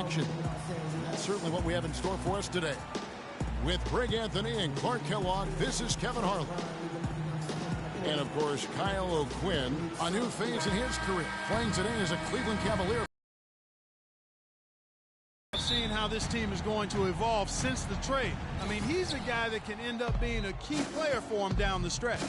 action. That's certainly what we have in store for us today. With Greg Anthony and Clark Kellogg, this is Kevin Harlan. And, of course, Kyle O'Quinn, a new phase in his career, playing today as a Cleveland Cavalier. Seeing how this team is going to evolve since the trade. I mean, he's a guy that can end up being a key player for him down the stretch.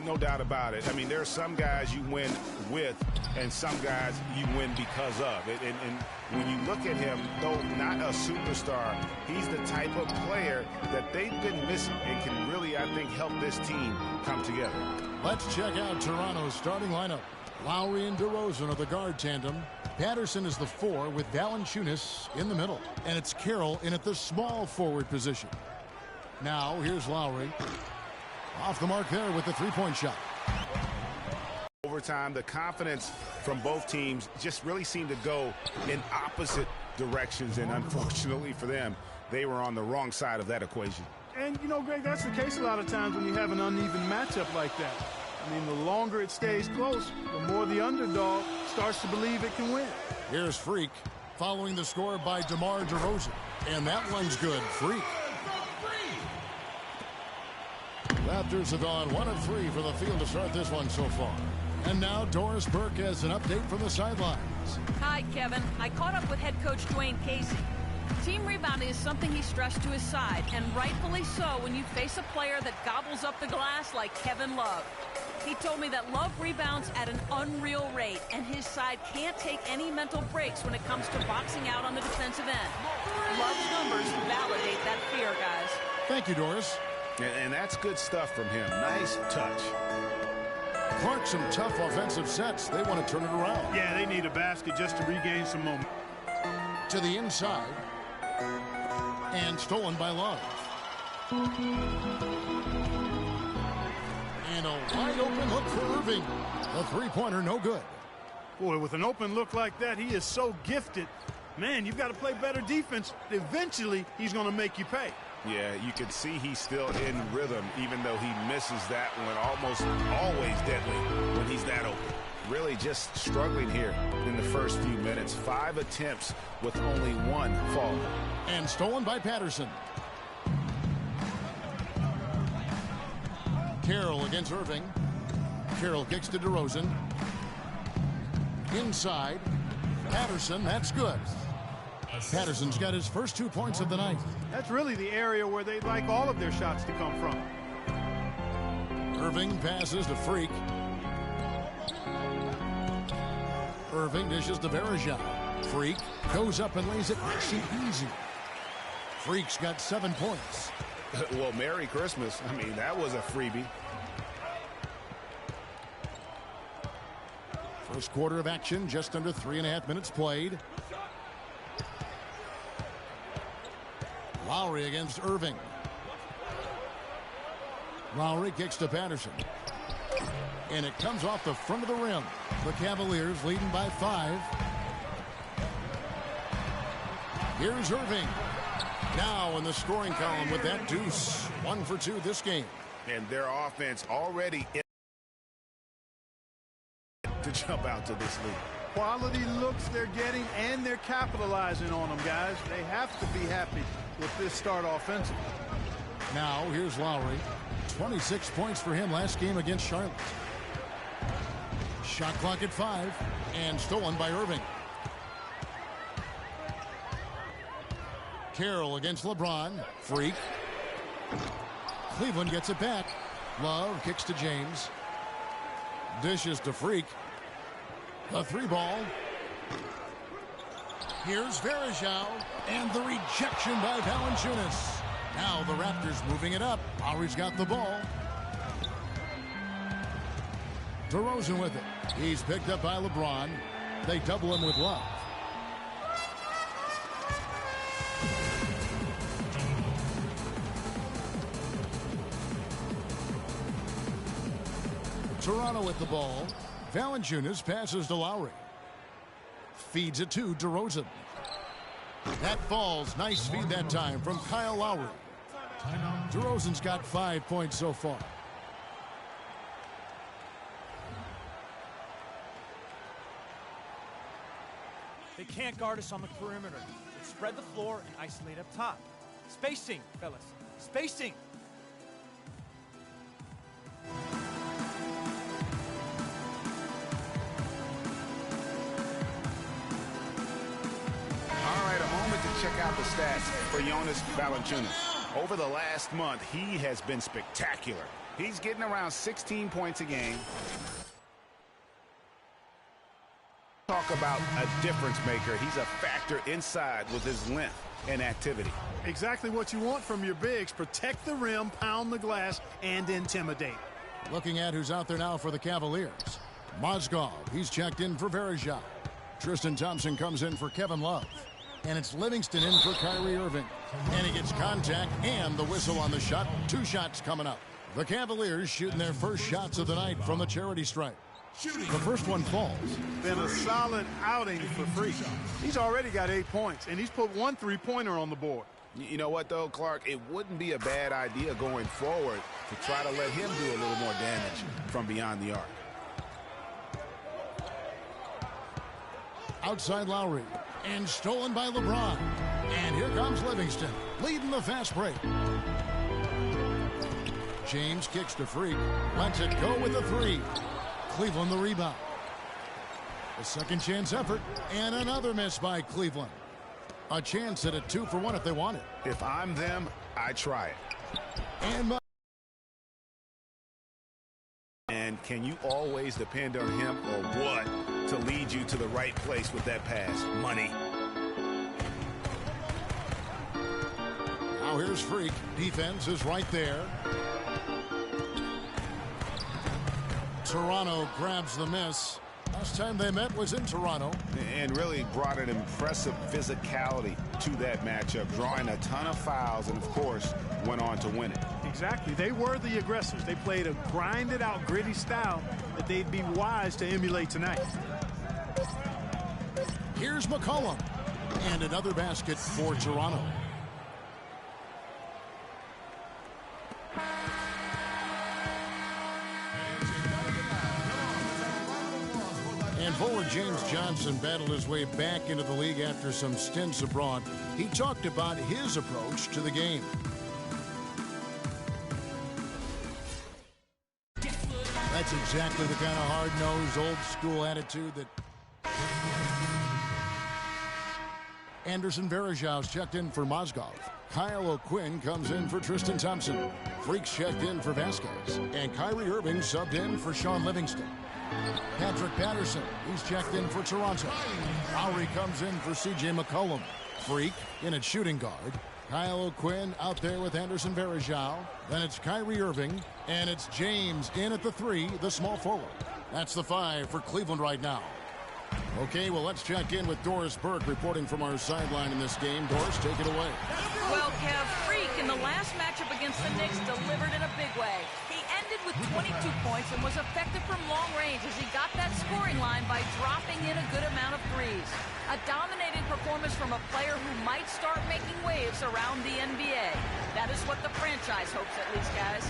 No doubt about it. I mean, there are some guys you win with and some guys you win because of. And when you look at him, though not a superstar, he's the type of player that they've been missing and can really, I think, help this team come together. Let's check out Toronto's starting lineup. Lowry and DeRozan are the guard tandem. Patterson is the 4 with Valanciunas in the middle. And it's Carroll in at the small forward position. Now, here's Lowry. Off the mark there with the three-point shot. Overtime, the confidence from both teams just really seemed to go in opposite directions. And unfortunately for them, they were on the wrong side of that equation. And, you know, Greg, that's the case a lot of times when you have an uneven matchup like that. I mean, the longer it stays close, the more the underdog starts to believe it can win. Here's Freak following the score by DeMar DeRozan. And that one's good. Freak. Raptors have gone 1 of 3 for the field to start this one so far. And now Doris Burke has an update from the sidelines. Hi, Kevin. I caught up with head coach Dwayne Casey. Team rebounding is something he stressed to his side, and rightfully so when you face a player that gobbles up the glass like Kevin Love. He told me that Love rebounds at an unreal rate, and his side can't take any mental breaks when it comes to boxing out on the defensive end. Love's numbers validate that fear, guys. Thank you, Doris. And that's good stuff from him. Nice touch. Clark, some tough offensive sets. They want to turn it around. Yeah, they need a basket just to regain some momentum. To the inside. And stolen by Love. And a wide open look for Irving. The three-pointer no good. Boy, with an open look like that, he is so gifted. Man, you've got to play better defense. Eventually, he's going to make you pay. Yeah, you can see he's still in rhythm, even though he misses that one almost always deadly when he's that open. Really just struggling here in the first few minutes. 5 attempts with only 1 fall. And stolen by Patterson. Carroll against Irving. Carroll kicks to DeRozan. Inside. Patterson, that's good. Patterson's got his first 2 points of the night. That's really the area where they'd like all of their shots to come from. Irving passes to Freak. Irving dishes to Varejao. Freak goes up and lays it nice and easy. Freak's got 7 points. Well, Merry Christmas. I mean, that was a freebie. First quarter of action, just under 3.5 minutes played. Lowry against Irving. Lowry kicks to Patterson. And it comes off the front of the rim. The Cavaliers leading by 5. Here's Irving. Now in the scoring column with that deuce. 1 for 2 this game. And their offense already in to jump out to this lead. Quality looks they're getting, and they're capitalizing on them, guys. They have to be happy with this start offensively. Now here's Lowry. 26 points for him last game against Charlotte. Shot clock at 5 and stolen by Irving. Carroll against LeBron. Freak. Cleveland gets it back. Love kicks to James. Dishes to Freak. The 3-ball. Here's Varejao. And the rejection by Valanciunas. Now the Raptors moving it up. Lowry's got the ball. DeRozan with it. He's picked up by LeBron. They double him with Love. Toronto with the ball. Valanciunas passes to Lowry. Feeds it to DeRozan. That falls. Nice feed that time from Kyle Lowry. DeRozan's got 5 points so far. They can't guard us on the perimeter. Let's spread the floor and isolate up top. Spacing, fellas. Spacing. All right, a moment to check out the stats for Jonas Valanciunas. Over the last month, he has been spectacular. He's getting around 16 points a game. Talk about a difference maker. He's a factor inside with his length and activity. Exactly what you want from your bigs. Protect the rim, pound the glass, and intimidate. Looking at who's out there now for the Cavaliers. Mozgov, he's checked in for Verejao. Tristan Thompson comes in for Kevin Love. And it's Livingston in for Kyrie Irving. And he gets contact and the whistle on the shot. 2 shots coming up. The Cavaliers shooting their first shots of the night from the charity stripe. The first one falls. Been a solid outing for Freak. He's already got 8 points, and he's put 1 3-pointer on the board. You know what, though, Clark? It wouldn't be a bad idea going forward to try to let him do a little more damage from beyond the arc. Outside Lowry. And stolen by LeBron. And here comes Livingston, leading the fast break. James kicks to Freak. Lets it go with a 3. Cleveland the rebound. A second chance effort. And another miss by Cleveland. A chance at a 2 for 1 if they want it. If I'm them, I try it. And can you always depend on him or what to lead you to the right place with that pass? Money. Now here's Freak. Defense is right there. Toronto grabs the miss. Last time they met was in Toronto. And really brought an impressive physicality to that matchup, drawing a ton of fouls and, of course, went on to win it. Exactly. They were the aggressors. They played a grinded-out, gritty style that they'd be wise to emulate tonight. Here's McCollum. And another basket for Toronto. And forward James Johnson battled his way back into the league after some stints abroad. He talked about his approach to the game. That's exactly the kind of hard-nosed, old-school attitude that Anderson Varejau's checked in for Mozgov. Kyle O'Quinn comes in for Tristan Thompson. Freaks checked in for Vasquez. And Kyrie Irving subbed in for Sean Livingston. Patrick Patterson, he's checked in for Toronto. Lowry comes in for C.J. McCollum. Freak in at shooting guard. Kyle O'Quinn out there with Anderson Varejao. Then it's Kyrie Irving. And it's James in at the 3, the small forward. That's the 5 for Cleveland right now. Okay, well, let's check in with Doris Burke reporting from our sideline in this game. Doris, take it away. Well, Kev, Freak in the last matchup against the Knicks delivered in a big way. He ended with 22 points and was effective from long range as he got that scoring line by dropping in a good amount of threes. A dominating performance from a player who might start making waves around the NBA. That is what the franchise hopes, at least, guys.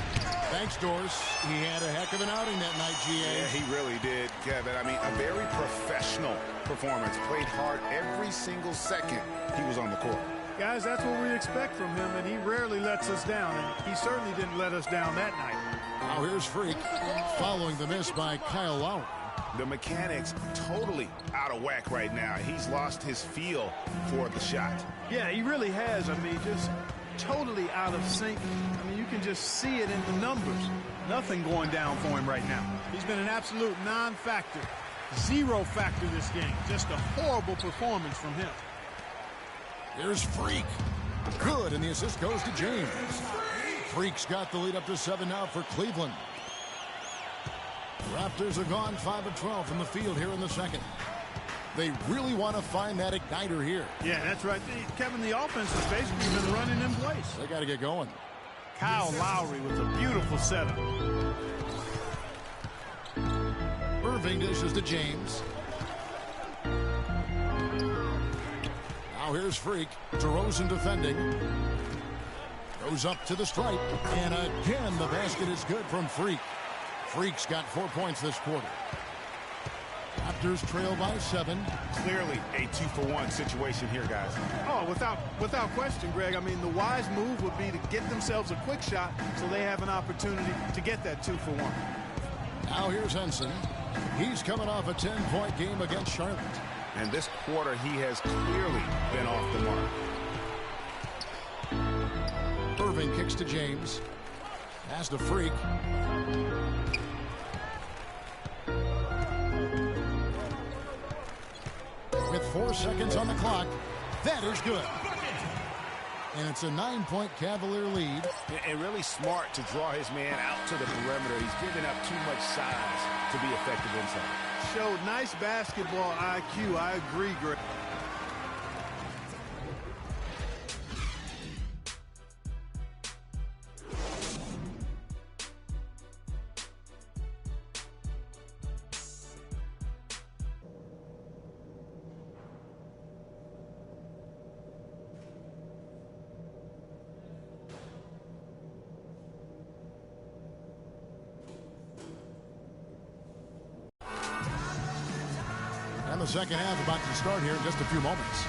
Thanks, Doris. He had a heck of an outing that night, GA. Yeah, he really did, Kevin. I mean, a very professional performance. Played hard every single second he was on the court. Guys, that's what we expect from him, and he rarely lets us down, and he certainly didn't let us down that night. Now here's Freak following the miss by Kyle Lowry. The mechanics totally out of whack right now. He's lost his feel for the shot. Yeah, he really has. I mean, just totally out of sync. I mean, you can just see it in the numbers. Nothing going down for him right now. He's been an absolute non-factor. 0 factor this game. Just a horrible performance from him. Here's Freak. Good, and the assist goes to James. Freak's got the lead up to 7 now for Cleveland. Raptors are gone 5 of 12 from the field here in the second. They really want to find that igniter here. Yeah, that's right. Kevin, the offense has basically been running in place. They got to get going. Kyle Lowry with a beautiful setup. Irving dishes to James. Now here's Freak. DeRozan defending. Goes up to the stripe. And again, the basket is good from Freak. Freak's got 4 points this quarter. Raptors trail by 7. Clearly a 2-for-1 situation here, guys. Oh, without question, Greg. I mean, the wise move would be to get themselves a quick shot so they have an opportunity to get that 2-for-1. Now here's Henson. He's coming off a 10-point game against Charlotte. And this quarter, he has clearly been off the mark. Irving kicks to James. Pass to Freak. With 4 seconds on the clock, that is good. And it's a 9-point Cavalier lead. And really smart to draw his man out to the perimeter. He's giving up too much size to be effective inside. Showed nice basketball IQ. I agree, Greg. The second half about to start here in just a few moments.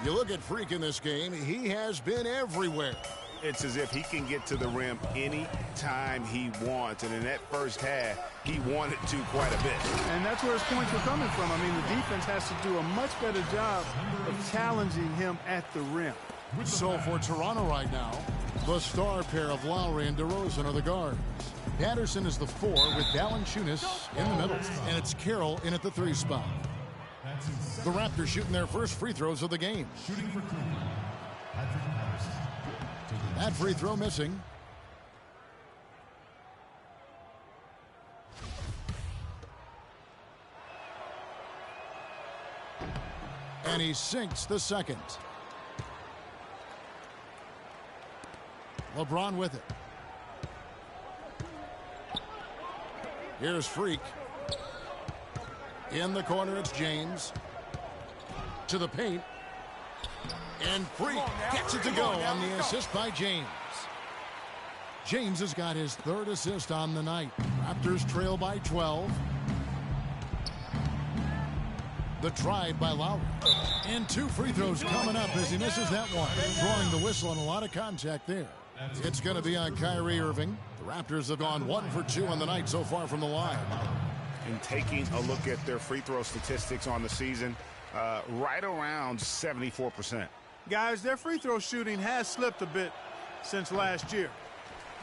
You look at Freak in this game, he has been everywhere. It's as if he can get to the rim any time he wants. And in that first half, he wanted to quite a bit. And that's where his points were coming from. I mean, the defense has to do a much better job of challenging him at the rim. So for Toronto right now, the star pair of Lowry and DeRozan are the guards. Patterson is the 4 with Valanciunas in the middle. And it's Carroll in at the 3 spot. The Raptors shooting their first free throws of the game. That free throw missing. And he sinks the second. LeBron with it. Here's Freak. In the corner, it's James. To the paint. And Freak gets it to go on the assist by James. James has got his 3rd assist on the night. Raptors trail by 12. The drive by Lowry. And 2 free throws coming up as he misses that one. Drawing the whistle and a lot of contact there. It's going to be on Kyrie Irving. The Raptors have gone 1 for 2 on the night so far from the line. And taking a look at their free throw statistics on the season, right around 74%. Guys, their free throw shooting has slipped a bit since last year,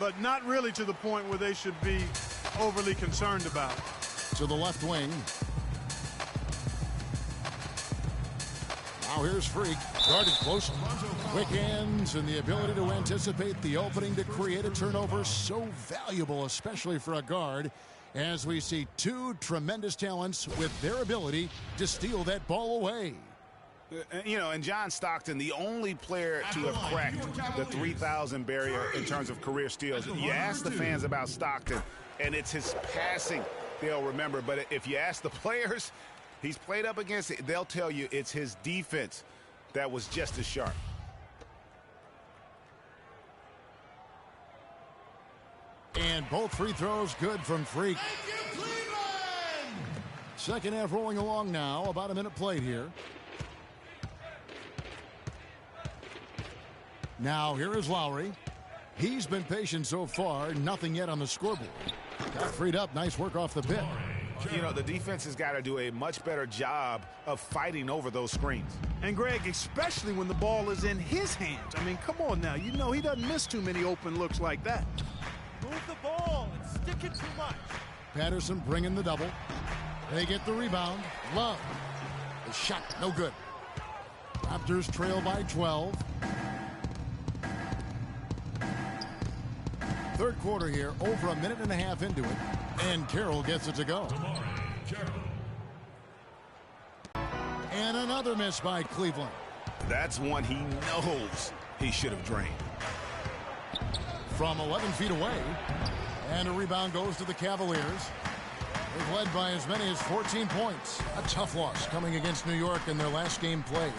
but not really to the point where they should be overly concerned about it. To the left wing. Now here's Freak, guarded closely. Quick hands and the ability to anticipate the opening to create a turnover, so valuable, especially for a guard, as we see 2 tremendous talents with their ability to steal that ball away. You know, and John Stockton, the only player to have cracked the 3,000 barrier in terms of career steals. You ask the fans about Stockton, and it's his passing they'll remember. But if you ask the players he's played up against, they'll tell you it's his defense that was just as sharp. And both free throws good from Freak. Second half rolling along now. About a minute played here. Now here is Lowry. He's been patient so far. Nothing yet on the scoreboard. Got freed up. Nice work off the bit. You know, the defense has got to do a much better job of fighting over those screens. And, Greg, especially when the ball is in his hands. I mean, come on now. You know he doesn't miss too many open looks like that. Move the ball and stick it too much. Patterson bringing the double. They get the rebound. Love. The shot, no good. Raptors trail by 12. Third quarter here, over a minute and a half into it. And Carroll gets it to go. And another miss by Cleveland. That's one he knows he should have drained. From 11 feet away. And a rebound goes to the Cavaliers. They've led by as many as 14 points. A tough loss coming against New York in their last game played.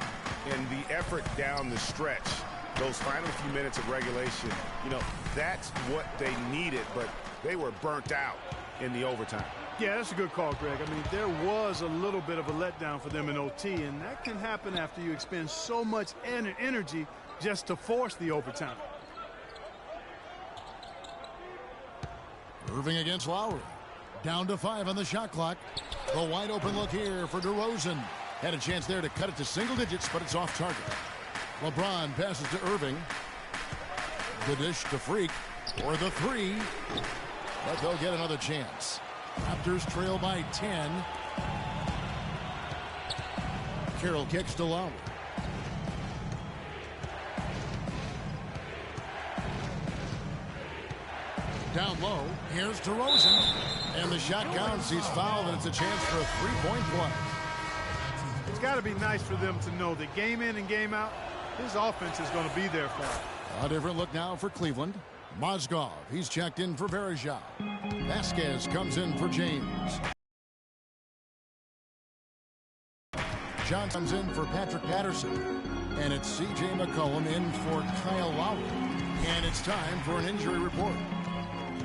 And the effort down the stretch, those final few minutes of regulation, you know, that's what they needed, but they were burnt out in the overtime. Yeah, that's a good call, Greg. I mean, there was a little bit of a letdown for them in OT, and that can happen after you expend so much energy just to force the overtime. Irving against Lowry. Down to 5 on the shot clock. The wide open look here for DeRozan. Had a chance there to cut it to single digits, but it's off target. LeBron passes to Irving. The dish to Freak for the 3. But they'll get another chance. Raptors trail by 10. Carroll kicks to Lowry. Down low, here's DeRozan. And the shot counts. He's fouled, and it's a chance for a 3-point play. It's got to be nice for them to know that game in and game out, his offense is going to be there for him. A different look now for Cleveland. Mozgov, he's checked in for Varejao. Vasquez comes in for James. John comes in for Patrick Patterson. And it's C.J. McCollum in for Kyle Lowry. And it's time for an injury report.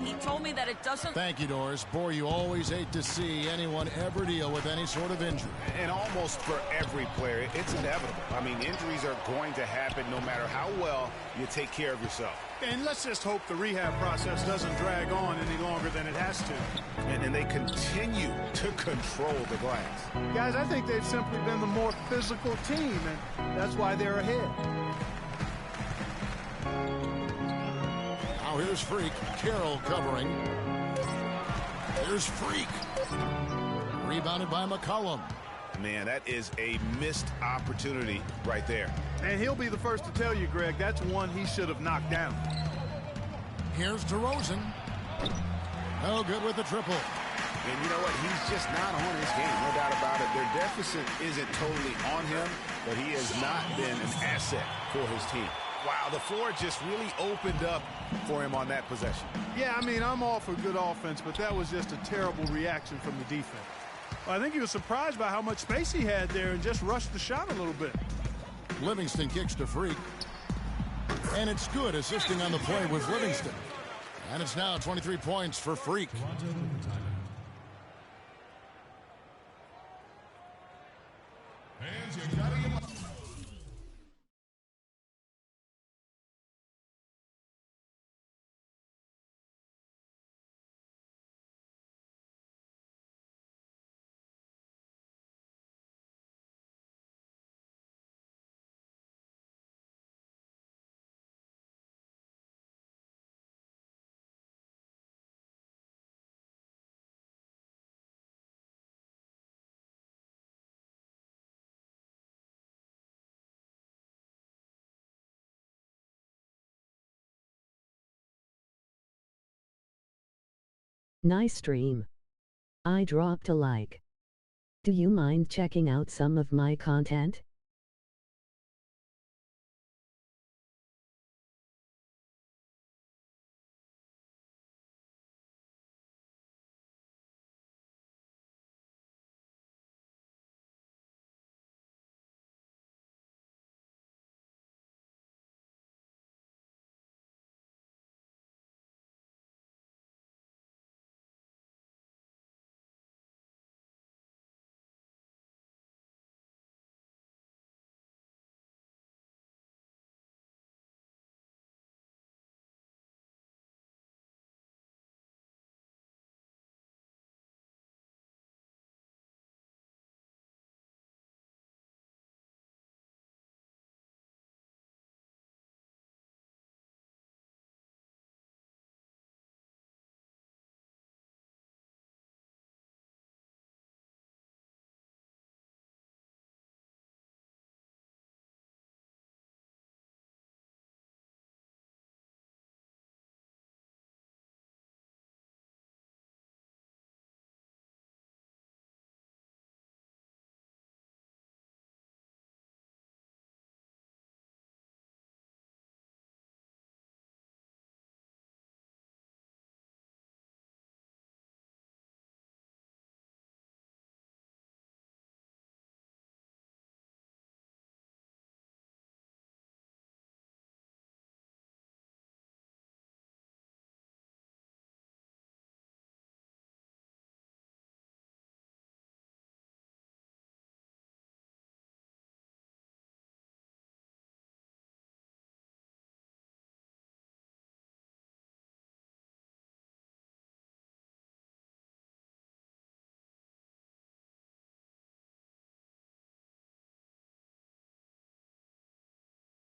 He told me that it doesn't... Thank you, Doris. Boy, you always hate to see anyone ever deal with any sort of injury. And almost for every player, it's inevitable. I mean, injuries are going to happen no matter how well you take care of yourself. And let's just hope the rehab process doesn't drag on any longer than it has to. And they continue to control the glass. Guys, I think they've simply been the more physical team, and that's why they're ahead. Now here's Freak. Carroll covering. Here's Freak. Rebounded by McCollum. Man, that is a missed opportunity right there. And he'll be the first to tell you, Greg, that's one he should have knocked down. Here's DeRozan. No good with the triple. And you know what? He's just not on his game, no doubt about it. Their deficit isn't totally on him, but he has not been an asset for his team. Wow, the floor just really opened up for him on that possession. Yeah, I mean, I'm all for good offense, but that was just a terrible reaction from the defense. Well, I think he was surprised by how much space he had there and just rushed the shot a little bit. Livingston kicks to Freak. And it's good, assisting on the play with Livingston. And it's now 23 points for Freak. Nice stream. I dropped a like. Do you mind checking out some of my content?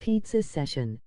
pizza session.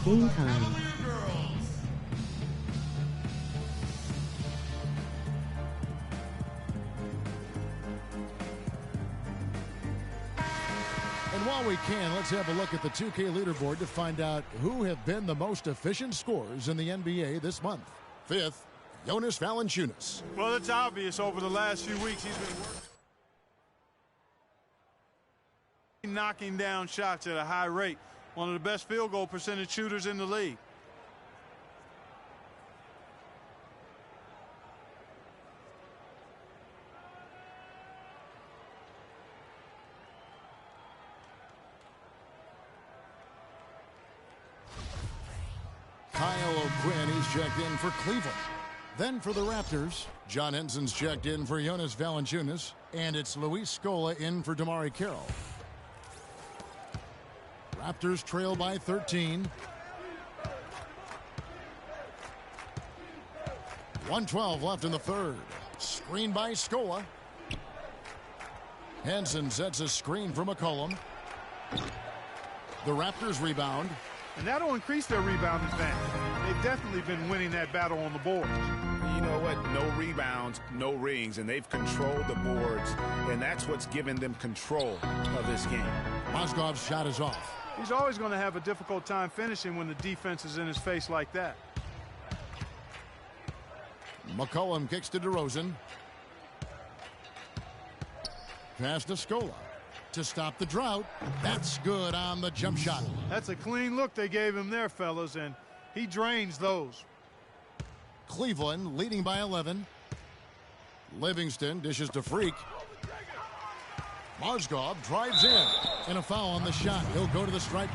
Game time. And while we can, let's have a look at the 2K leaderboard to find out who have been the most efficient scorers in the NBA this month. Fifth, Jonas Valanciunas. Well, it's obvious over the last few weeks he's been knocking down shots at a high rate. One of the best field goal percentage shooters in the league. Kyle O'Quinn, he's checked in for Cleveland. Then for the Raptors, John Henson's checked in for Jonas Valanciunas, and it's Luis Scola in for DeMarre Carroll. Raptors trail by 13. 1:12 left in the third. Screen by Scola. Henson sets a screen for McCollum. The Raptors rebound. And that'll increase their rebound advantage. They've definitely been winning that battle on the boards. You know what? No rebounds, no rings, and they've controlled the boards, and that's what's given them control of this game. Mozgov's shot is off. He's always going to have a difficult time finishing when the defense is in his face like that. McCollum kicks to DeRozan. Pass to Scola to stop the drought. That's good on the jump shot. That's a clean look they gave him there, fellas, and he drains those. Cleveland leading by 11. Livingston dishes to Freak. Mozgov drives in, and a foul on the shot. He'll go to the stripe.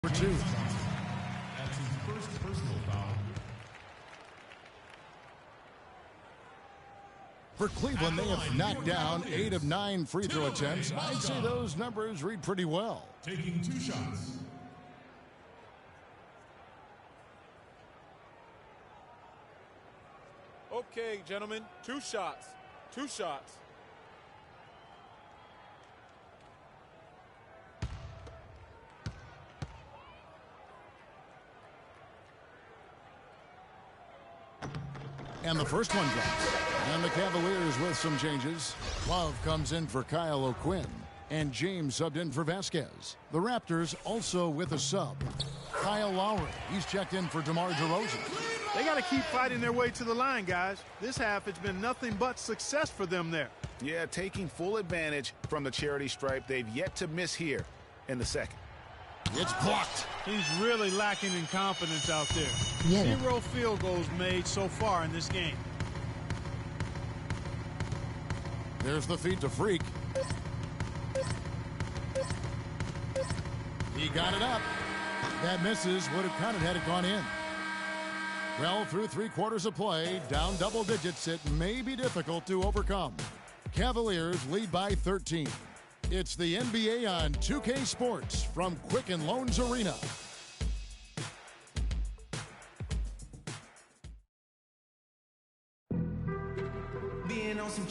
for 2. That's his first personal foul. For Cleveland, they have knocked down 8 of 9 free throw attempts. I'd say those numbers read pretty well. Taking 2 shots. Okay, gentlemen, 2 shots. 2 shots. And the first one drops. And the Cavaliers with some changes. Love comes in for Kyle O'Quinn. And James subbed in for Vasquez. The Raptors also with a sub. Kyle Lowry. He's checked in for DeMar DeRozan. They got to keep fighting their way to the line, guys. This half, it's been nothing but success for them there. Yeah, taking full advantage from the charity stripe. They've yet to miss here in the second. It's blocked. He's really lacking in confidence out there. Yeah. 0 field goals made so far in this game. There's the feed to Freak. He got it up. That misses. Would have counted had it gone in. Well, through 3 quarters of play, down double digits, it may be difficult to overcome. Cavaliers lead by 13. It's the NBA on 2K Sports from Quicken Loans Arena.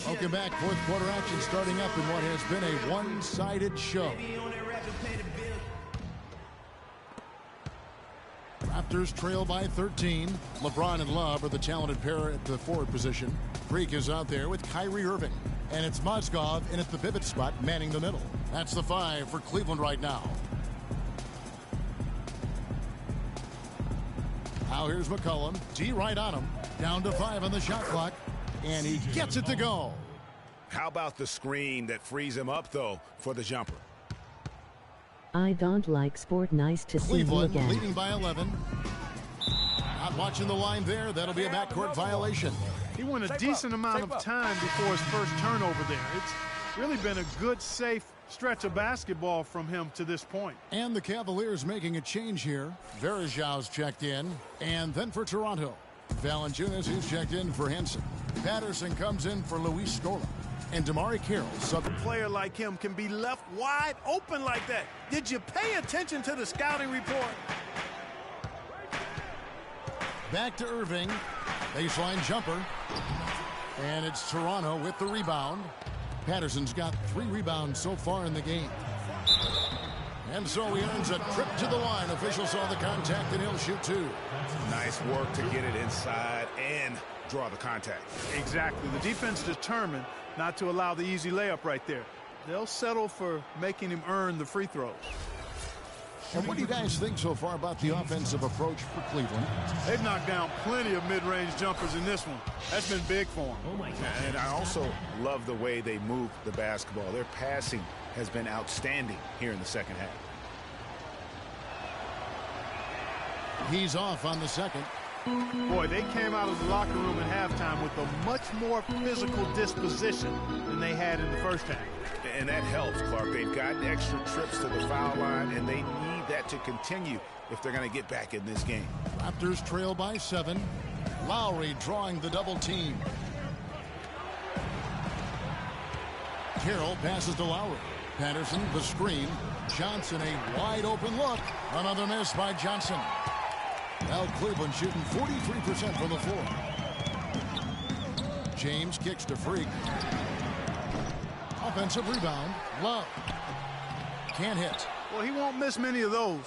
Welcome back. 4th quarter action starting up in what has been a one-sided show. Raptors trail by 13. LeBron and Love are the talented pair at the forward position. Freak is out there with Kyrie Irving. And it's Mozgov in at the pivot spot, manning the middle. That's the 5 for Cleveland right now. Now here's McCollum. D right on him. Down to 5 on the shot clock. And he gets it to go. How about the screen that frees him up, though, for the jumper? I don't like sport. Nice to see you Cleveland again. leading by 11. Not watching the line there. That'll be a backcourt violation. He went a decent amount of time before his first turnover there. It's really been a good, safe stretch of basketball from him to this point. And the Cavaliers making a change here. Verajau's checked in. And then for Toronto, Valanciunas, who's checked in for Henson. Patterson comes in for Luis Scola. And Damari Carroll. A player like him can be left wide open like that. Did you pay attention to the scouting report? Back to Irving. Baseline jumper. And it's Toronto with the rebound. Patterson's got 3 rebounds so far in the game. And so he earns a trip to the line. Officials saw the contact and he'll shoot 2. Nice work to get it inside and draw the contact. Exactly. The defense determined not to allow the easy layup right there. They'll settle for making him earn the free throws. And what do you guys think so far about the offensive approach for Cleveland? They've knocked down plenty of mid-range jumpers in this one. That's been big for them. Oh my God. And I also love the way they move the basketball. Their passing has been outstanding here in the second half. He's off on the second. Boy, they came out of the locker room at halftime with a much more physical disposition than they had in the first half. And that helps, Clark. They've got extra trips to the foul line, and they need that to continue if they're going to get back in this game. Raptors trail by 7. Lowry drawing the double team. Carroll passes to Lowry. Patterson, the screen. Johnson, a wide open look. Another miss by Johnson. Now Cleveland shooting 43% from the floor. James kicks to Freak. Offensive rebound. Love. Can't hit. Well, he won't miss many of those,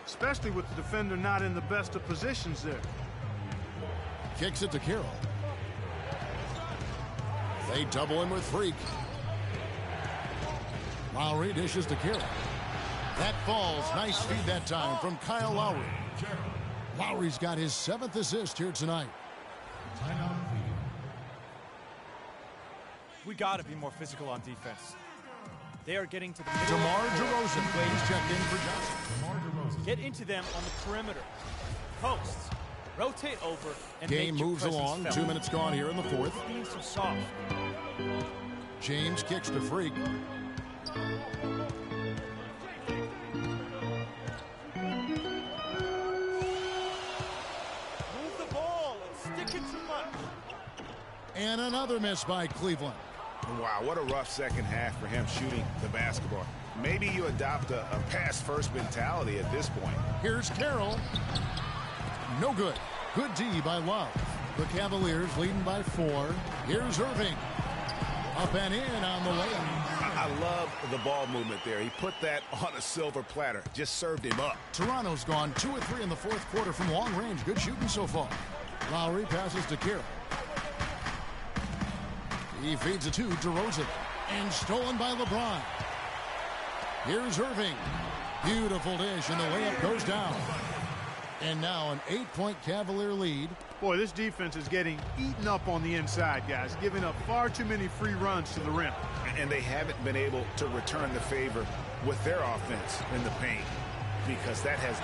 especially with the defender not in the best of positions there. Kicks it to Carroll. They double him with Freak. Lowry dishes to Carroll. That falls. Nice feed that time from Kyle Lowry. Lowry's got his 7th assist here tonight. We got to be more physical on defense. They are getting to the middle. DeMar DeRozan. He's checked in for Johnson. Get into them on the perimeter. Posts. Rotate over and Game make your moves presence along. felt. 2 minutes gone here in the 4th. Being so soft. James kicks to Freak. And another miss by Cleveland. Wow, what a rough second half for him shooting the basketball. Maybe you adopt a pass-first mentality at this point. Here's Carroll. No good. Good D by Love. The Cavaliers leading by 4. Here's Irving. Up and in on the layup. I love the ball movement there. He put that on a silver platter. Just served him up. Toronto's gone 2 of 3 in the fourth quarter from long range. Good shooting so far. Lowry passes to Carroll. He feeds it to DeRozan. And stolen by LeBron. Here's Irving. Beautiful dish, and the layup goes down. And now an 8-point Cavalier lead. Boy, this defense is getting eaten up on the inside, guys, giving up far too many free runs to the rim. And they haven't been able to return the favor with their offense in the paint, because that has...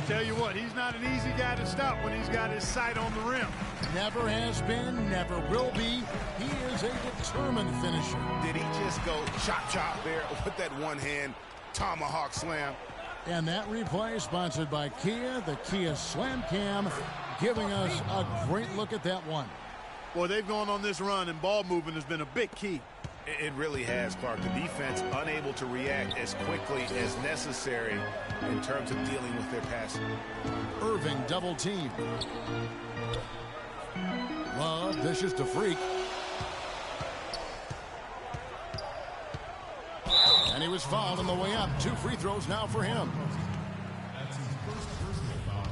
Tell you what, he's not an easy guy to stop when he's got his sight on the rim. Never has been, never will be. He is a determined finisher. Did he just go chop there with that one-hand tomahawk slam? And that replay sponsored by Kia, the Kia Slam Cam, giving us a great look at that one. Boy, they've gone on this run, and ball movement has been a big key. It really has, Clark. The defense unable to react as quickly as necessary in terms of dealing with their passing. Irving double team. Love dishes to Freak. And he was fouled on the way up. 2 free throws now for him. That's his first personal foul.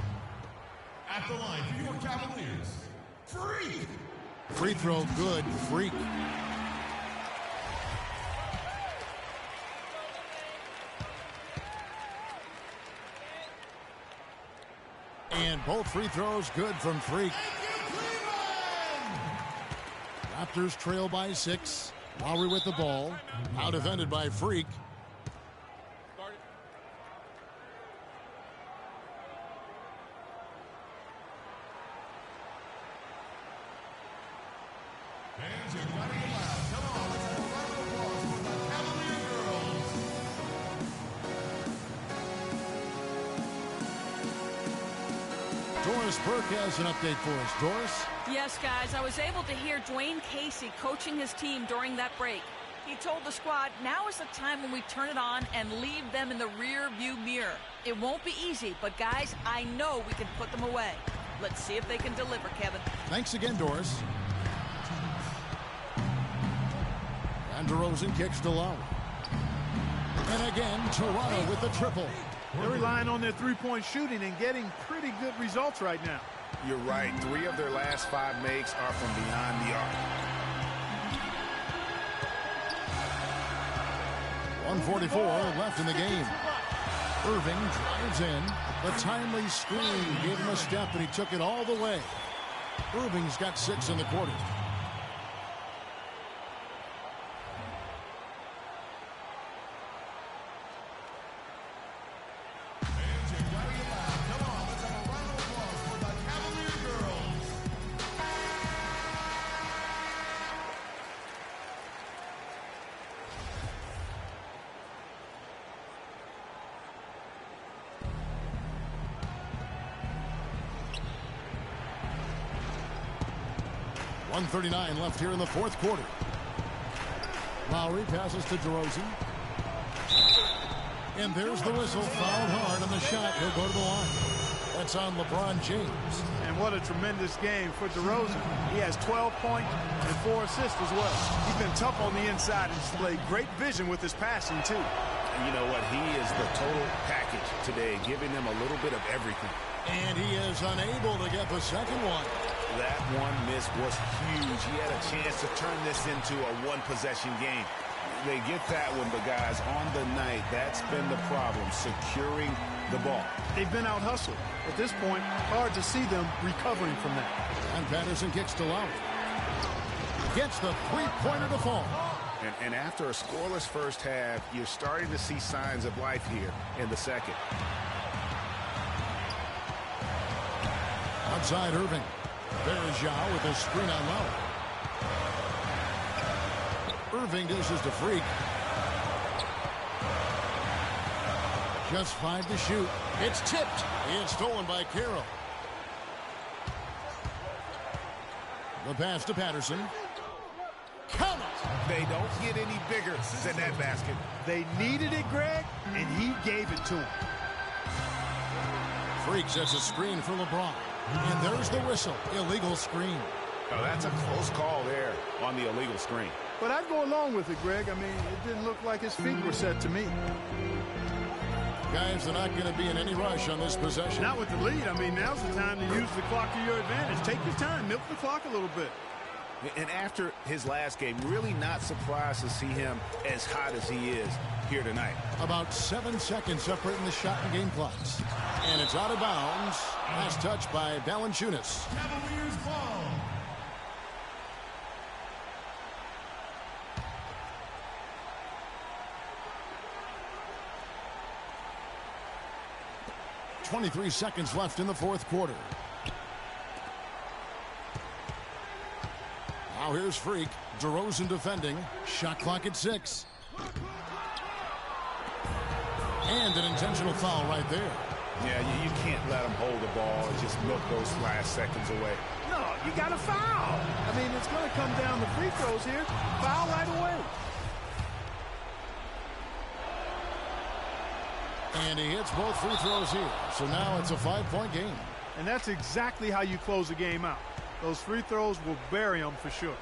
At the line for your Cavaliers, Freak. Free throw good. Freak. And both free throws good from Freak. Raptors trail by 6. Lowry with the ball. Now defended by Freak. Fans are running loud. Come on, let's have a round of applause for the Cavalier girls. Doris Burke has an update for us. Doris? Yes, guys, I was able to hear Dwayne Casey coaching his team during that break. He told the squad, now is the time when we turn it on and leave them in the rear view mirror. It won't be easy, but guys, I know we can put them away. Let's see if they can deliver, Kevin. Thanks again, Doris. And DeRozan kicks to Lowry. And again, Toronto with the triple. They're relying on their three-point shooting and getting pretty good results right now. You're right. 3 of their last 5 makes are from beyond the arc. 1:44 left in the game. Irving drives in. The timely screen gave him a step, and he took it all the way. Irving's got 6 in the quarter. .139 left here in the fourth quarter. Lowry passes to DeRozan. And there's the whistle. Fouled hard on the shot. He'll go to the line. That's on LeBron James. And what a tremendous game for DeRozan. He has 12 points and 4 assists as well. He's been tough on the inside and displayed great vision with his passing, too. And you know what? He is the total package today, giving them a little bit of everything. And he is unable to get the second one. That one miss was huge. He had a chance to turn this into a one-possession game. They get that one, but guys, on the night, that's been the problem, securing the ball. They've been out-hustled. At this point, hard to see them recovering from that. And Patterson kicks to Lowry. Gets the three-pointer to fall. And after a scoreless first half, you're starting to see signs of life here in the second. Outside Irving. There's Zhao with a screen on Lowry. Irving dishes to Freak. Just 5 to shoot. It's tipped. It's stolen by Carroll. The pass to Patterson. Count it! They don't get any bigger than that basket. They needed it, Greg, and he gave it to him. Freak sets a screen for LeBron. And there's the whistle. Illegal screen. Oh, that's a close call there on the illegal screen. But I'd go along with it, Greg. I mean, it didn't look like his feet were set to me. Guys, they're not going to be in any rush on this possession. Not with the lead. I mean, now's the time to use the clock to your advantage. Take your time. Milk the clock a little bit. And after his last game, really not surprised to see him as hot as he is here tonight. About 7 seconds separating the shot and game clocks. And it's out of bounds. Last touch by Valanciunas. Cavaliers ball. .23 seconds left in the fourth quarter. Now here's Freak. DeRozan defending. Shot clock at 6. And an intentional foul right there. Yeah, you can't let him hold the ball and just milk those last seconds away. No, you got to foul. I mean, it's going to come down to free throws here. Foul right away. And he hits both free throws here. So now it's a 5-point game. And that's exactly how you close the game out. Those free throws will bury them for sure.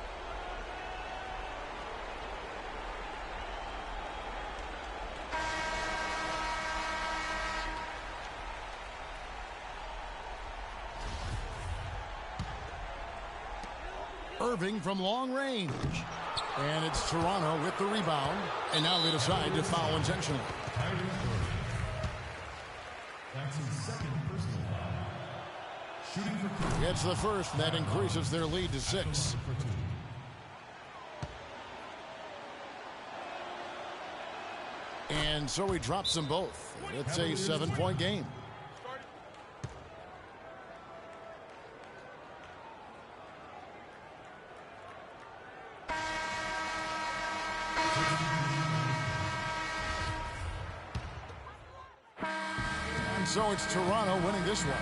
Irving from long range. And it's Toronto with the rebound. And now they decide to foul intentionally. That's his second personal foul. Shooting for 2. Gets the first, and that increases their lead to 6. And so he drops them both. It's a 7-point game. And so it's Toronto winning this one.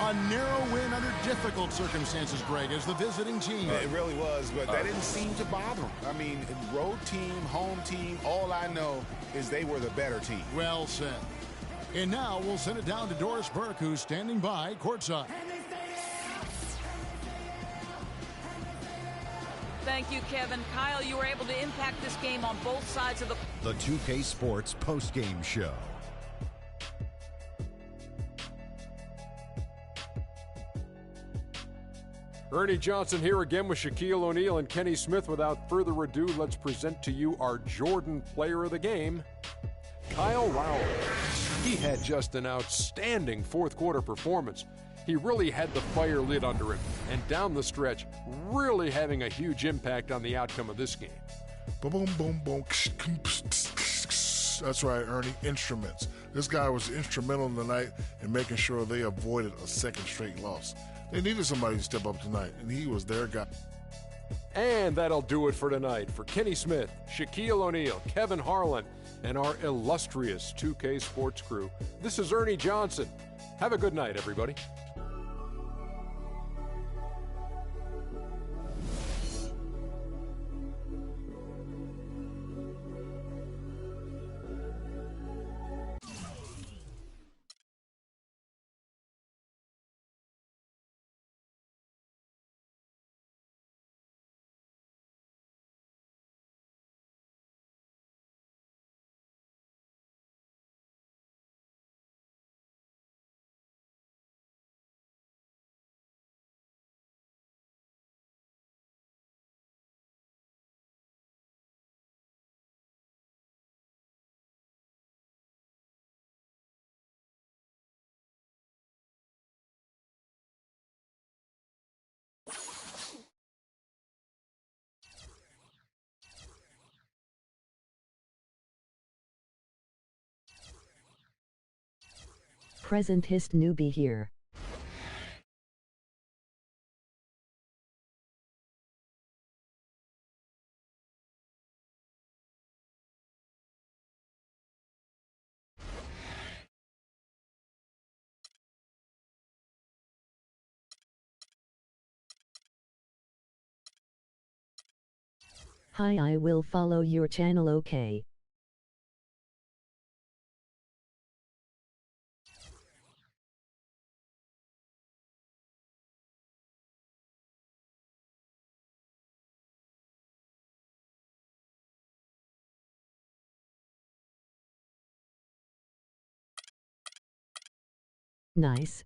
A narrow win under difficult circumstances, Greg, as the visiting team. It really was, but that didn't seem to bother them. I mean, road team, home team, all I know is they were the better team. Well said. And now we'll send it down to Doris Burke, who's standing by courtside. Thank you, Kevin. Kyle, you were able to impact this game on both sides of the 2K Sports postgame show. Ernie Johnson here again with Shaquille O'Neal and Kenny Smith. Without further ado, let's present to you our Jordan Player of the Game, Kyle Lowry. He had just an outstanding fourth quarter performance. He really had the fire lit under him, and down the stretch, really having a huge impact on the outcome of this game. Boom, boom, boom, boom. That's right, Ernie. Instruments. This guy was instrumental tonight in making sure they avoided a second straight loss. They needed somebody to step up tonight, and he was their guy. And that'll do it for tonight. For Kenny Smith, Shaquille O'Neal, Kevin Harlan, and our illustrious 2K Sports crew, this is Ernie Johnson. Have a good night, everybody. Presentist newbie here. Hi, I will follow your channel, okay? Nice.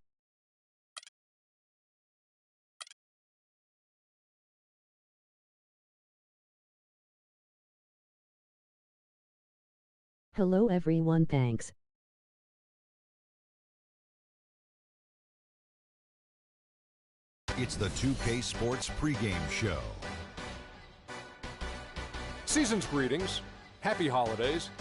Hello everyone, thanks. It's the 2K Sports pregame show. Season's greetings. Happy holidays.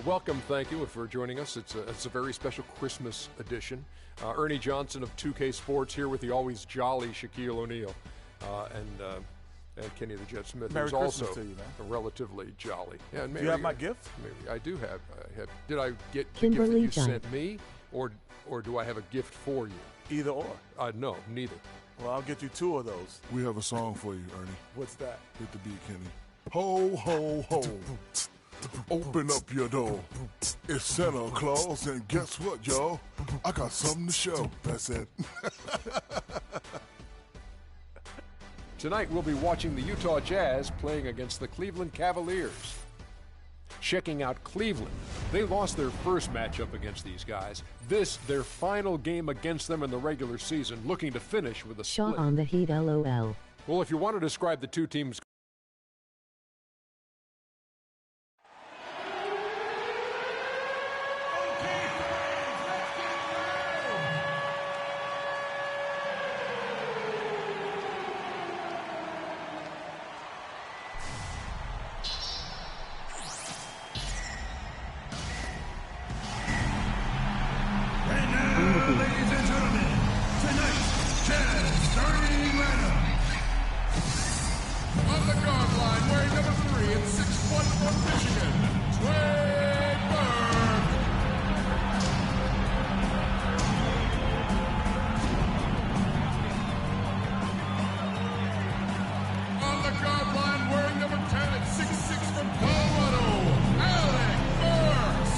Welcome, thank you for joining us. It's a very special Christmas edition. Ernie Johnson of 2K Sports here with the always jolly Shaquille O'Neal and Kenny the Jet Smith, Merry who's Christmas also to you, man. relatively jolly. Yeah, and Do you have my gift? Maybe I do have. Did I get Kimberly the gift that you Gipe. sent me, or do I have a gift for you? Either or. No, neither. Well, I'll get you 2 of those. We have a song for you, Ernie. What's that? Hit the beat, Kenny. Ho, ho, ho. Open up your door. It's Santa Claus, and guess what, y'all? I got something to show. That's it. Tonight we'll be watching the Utah Jazz playing against the Cleveland Cavaliers. Checking out Cleveland. They lost their first matchup against these guys. This, their final game against them in the regular season, looking to finish with a Shaw split. on the Heat, LOL. Well, if you want to describe the two teams' Ladies and gentlemen, tonight's Jazz starting lineup. On the guard line, wearing number 3 and 6'1" from Michigan, Trey Burke. On the guard line, wearing number 10 and 6'6" from Colorado, Alec Burks.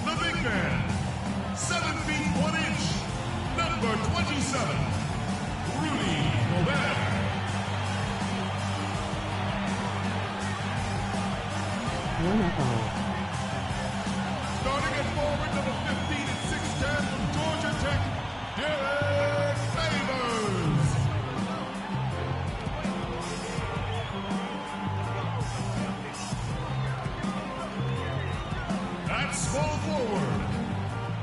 The big man, 7 feet 1 inch, number 27, Rudy Gobert. One up all. Starting at forward, number 15 and 6'10" from Georgia Tech, Derek Favors. At small forward,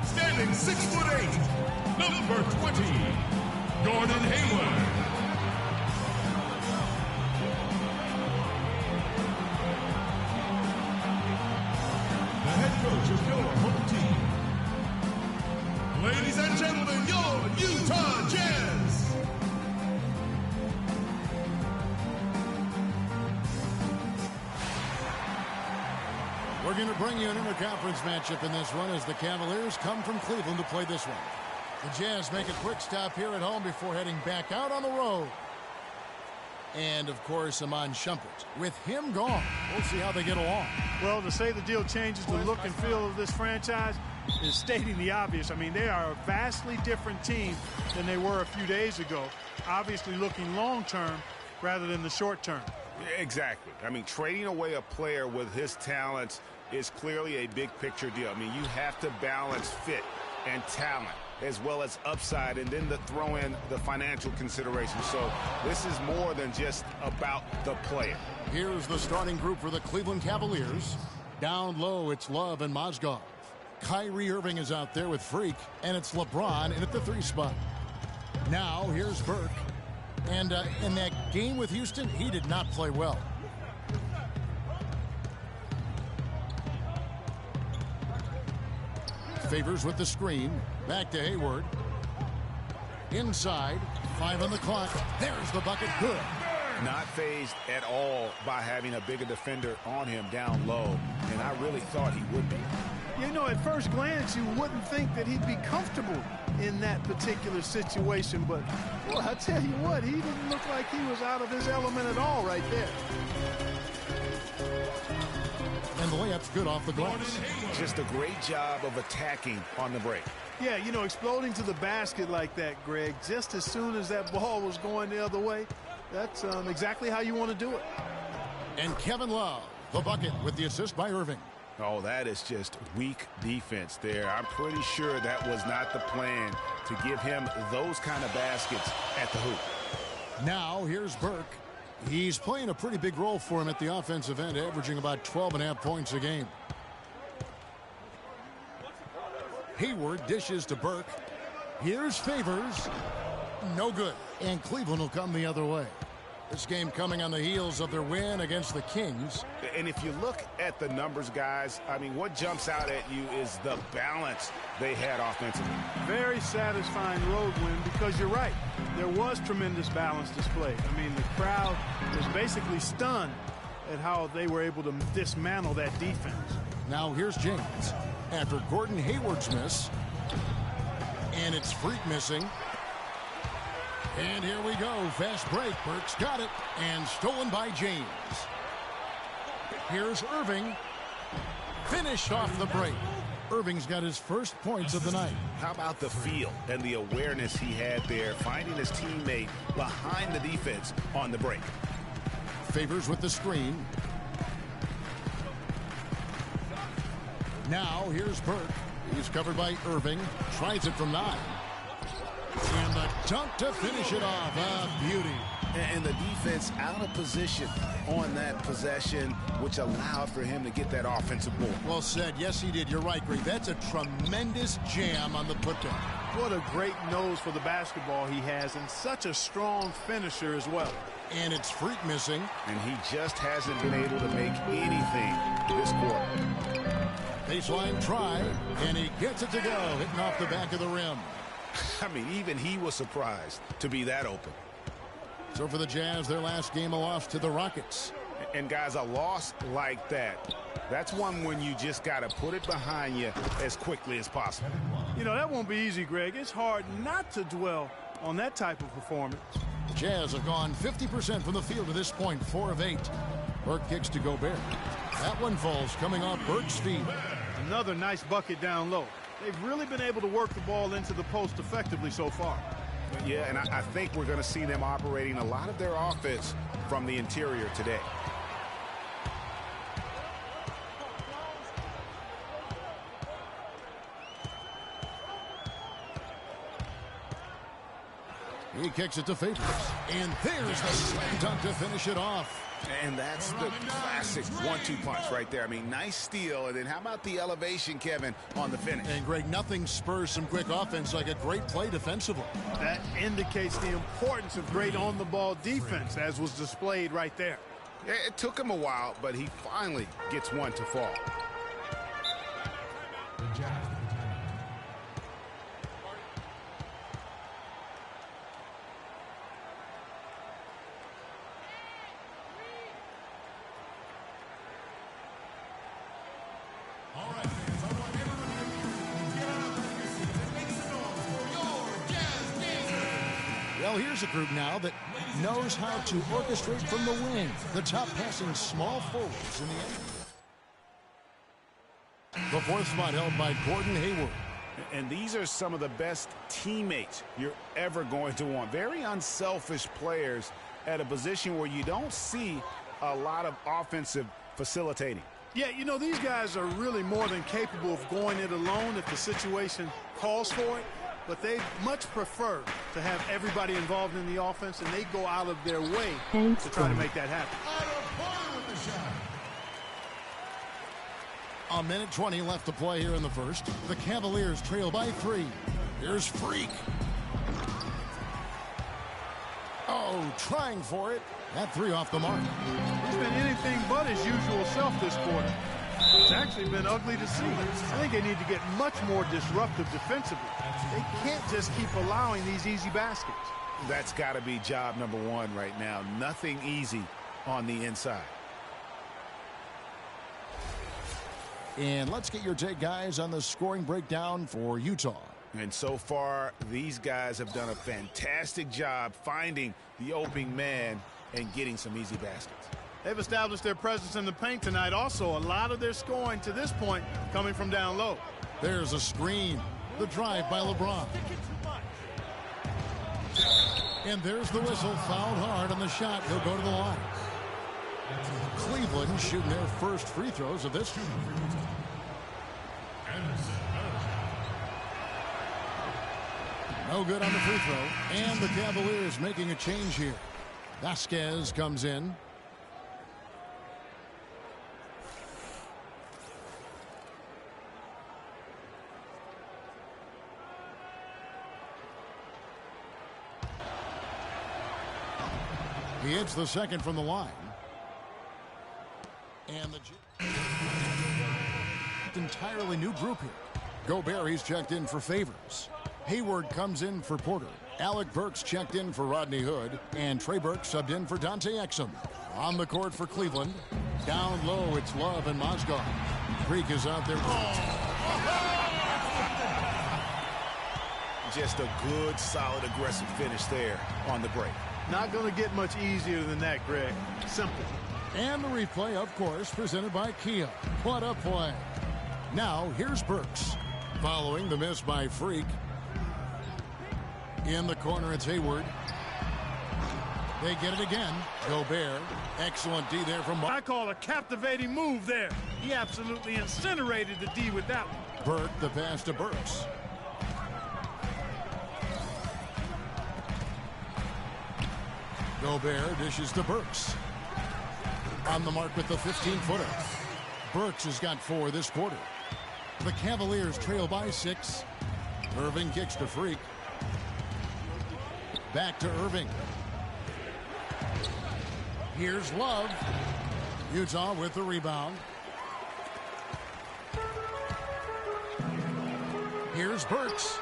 standing 6'8", number 20, Gordon Hayward. The head coach of your home team. Ladies and gentlemen, your Utah Jazz. We're going to bring you an interconference matchup in this run as the Cavaliers come from Cleveland to play this one. The Jazz make a quick stop here at home before heading back out on the road. And, of course, Amon Shumpert. With him gone, we'll see how they get along. Well, to say the deal changes the look and feel of this franchise is stating the obvious. I mean, they are a vastly different team than they were a few days ago, obviously looking long-term rather than the short-term. Exactly. I mean, trading away a player with his talents is clearly a big picture deal. I mean, you have to balance fit and talent as well as upside, and then to throw in the financial considerations. So this is more than just about the player. Here's the starting group for the Cleveland Cavaliers. Down low, it's Love and Mozgov. Kyrie Irving is out there with Freak, and it's LeBron in at the 3 spot. Now, here's Burke. And in that game with Houston, he did not play well. Favors with the screen. Back to Hayward. Inside. 5 on the clock. There's the bucket. Good. Not fazed at all by having a bigger defender on him down low, and I really thought he would be. You know, at first glance, you wouldn't think that he'd be comfortable in that particular situation, but, well, I tell you what, he didn't look like he was out of his element at all right there. And the layup's good off the glass. Just a great job of attacking on the break. Yeah, you know, exploding to the basket like that, Greg, just as soon as that ball was going the other way, that's exactly how you want to do it. And Kevin Love, the bucket with the assist by Irving. Oh, that is just weak defense there. I'm pretty sure that was not the plan to give him those kind of baskets at the hoop. Now here's Burke. He's playing a pretty big role for him at the offensive end, averaging about 12.5 points a game. Hayward dishes to Burke. Here's Favors. No good. And Cleveland will come the other way. This game coming on the heels of their win against the Kings. And if you look at the numbers, guys, I mean, what jumps out at you is the balance they had offensively. Very satisfying road win because you're right. There was tremendous balance displayed. I mean, the crowd was basically stunned at how they were able to dismantle that defense. Now here's James after Gordon Hayward's miss. And it's Freak missing. And here we go. Fast break. Burke's got it. And stolen by James. Here's Irving. Finished off the break. Irving's got his first points of the night. How about the feel and the awareness he had there, finding his teammate behind the defense on the break. Favors with the screen. Now here's Burke. He's covered by Irving. Tries it from 9. And the dunk to finish it off. A beauty. And the defense out of position on that possession, which allowed for him to get that offensive board. Well said. Yes, he did. You're right, Greg. That's a tremendous jam on the putdown. What a great nose for the basketball he has, and such a strong finisher as well. And it's Freak missing. And he just hasn't been able to make anything this quarter. Baseline try, and he gets it to go, hitting off the back of the rim. I mean, even he was surprised to be that open. So for the Jazz, their last game, a loss to the Rockets. And guys, a loss like that, that's one when you just got to put it behind you as quickly as possible. You know, that won't be easy, Greg. It's hard not to dwell on that type of performance. The Jazz have gone 50% from the field to this point, 4 of 8. Burke kicks to Gobert. That one falls, coming off Burke's feet. Another nice bucket down low. They've really been able to work the ball into the post effectively so far. Yeah, and I think we're going to see them operating a lot of their offense from the interior today. He kicks it to Favors. And there's the slam dunk to finish it off. And that's the classic 1-2 punch right there. I mean, nice steal. And then how about the elevation, Kevin, on the finish? And, Greg, nothing spurs some quick offense like a great play defensively. That indicates the importance of great on-the-ball defense, as was displayed right there. Yeah, it took him a while, but he finally gets one to fall. Well, here's a group now that knows how to orchestrate from the wing. The top passing small forwards in the end. The fourth spot held by Gordon Hayward. And these are some of the best teammates you're ever going to want. Very unselfish players at a position where you don't see a lot of offensive facilitating. Yeah, you know, these guys are really more than capable of going it alone if the situation calls for it. But they much prefer to have everybody involved in the offense, and they go out of their way to try to make that happen. A minute 20 left to play here in the first. The Cavaliers trail by 3. Here's Freak. Oh, trying for it. That 3 off the mark. He's been anything but his usual self this quarter. It's actually been ugly to see. I think they need to get much more disruptive defensively. They can't just keep allowing these easy baskets. That's got to be job number 1 right now. Nothing easy on the inside. And let's get your take, guys, on the scoring breakdown for Utah. And so far, these guys have done a fantastic job finding the opening man and getting some easy baskets. They've established their presence in the paint tonight. Also, a lot of their scoring to this point coming from down low. There's a screen. The drive by LeBron. And there's the whistle. Fouled hard on the shot. He'll go to the line. Cleveland shooting their first free throws of this. No good on the free throw. And the Cavaliers making a change here. Vasquez comes in. He hits the second from the line. And the entirely new group here. Gobert, he's checked in for Favors. Hayward comes in for Porter. Alec Burks checked in for Rodney Hood. And Trey Burke subbed in for Dante Exum. On the court for Cleveland. Down low, it's Love and Mozgov. Creek is out there. Just a good, solid, aggressive finish there on the break. Not going to get much easier than that, Greg. Simple. And the replay, of course, presented by Kia. What a play. Now, here's Burks. Following the miss by Freak. In the corner, it's Hayward. They get it again. Gobert. Excellent D there from Mark. I call a captivating move there. He absolutely incinerated the D with that one. Burke, the pass to Burks. Gobert dishes to Burks. On the mark with the 15-footer. Burks has got 4 this quarter. The Cavaliers trail by 6. Irving kicks to Freak. Back to Irving. Here's Love. Utah with the rebound. Here's Burks.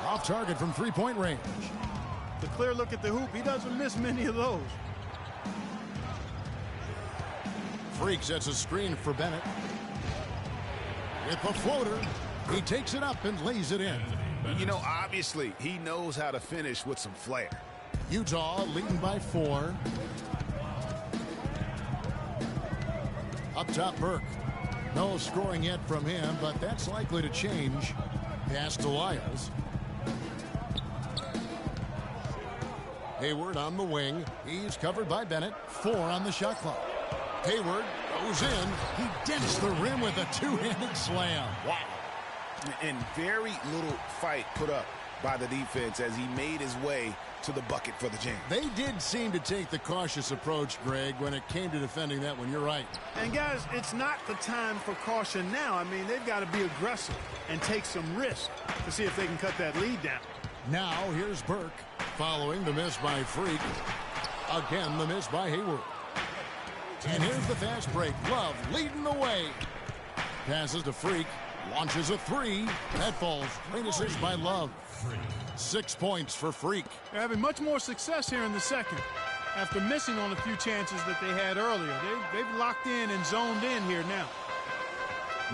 Off target from three-point range. The clear look at the hoop. He doesn't miss many of those. Freak sets a screen for Bennett. With the floater, he takes it up and lays it in. You know, obviously, he knows how to finish with some flair. Utah leading by 4. Up top, Burke. No scoring yet from him, but that's likely to change. Pass to Lyles. Hayward on the wing. He's covered by Bennett. 4 on the shot clock. Hayward goes in. He dents the rim with a two-handed slam. Wow. And very little fight put up by the defense as he made his way to the bucket for the jam. They did seem to take the cautious approach, Greg, when it came to defending that one. You're right. And, guys, it's not the time for caution now. I mean, they've got to be aggressive and take some risk to see if they can cut that lead down. Now, here's Burke. Following the miss by Freak. Again, the miss by Hayward. And here's the fast break. Love leading the way. Passes to Freak. Launches a 3. That falls. Great assist by Love. 6 points for Freak. They're having much more success here in the second. After missing on a few chances that they had earlier. They've locked in and zoned in here now.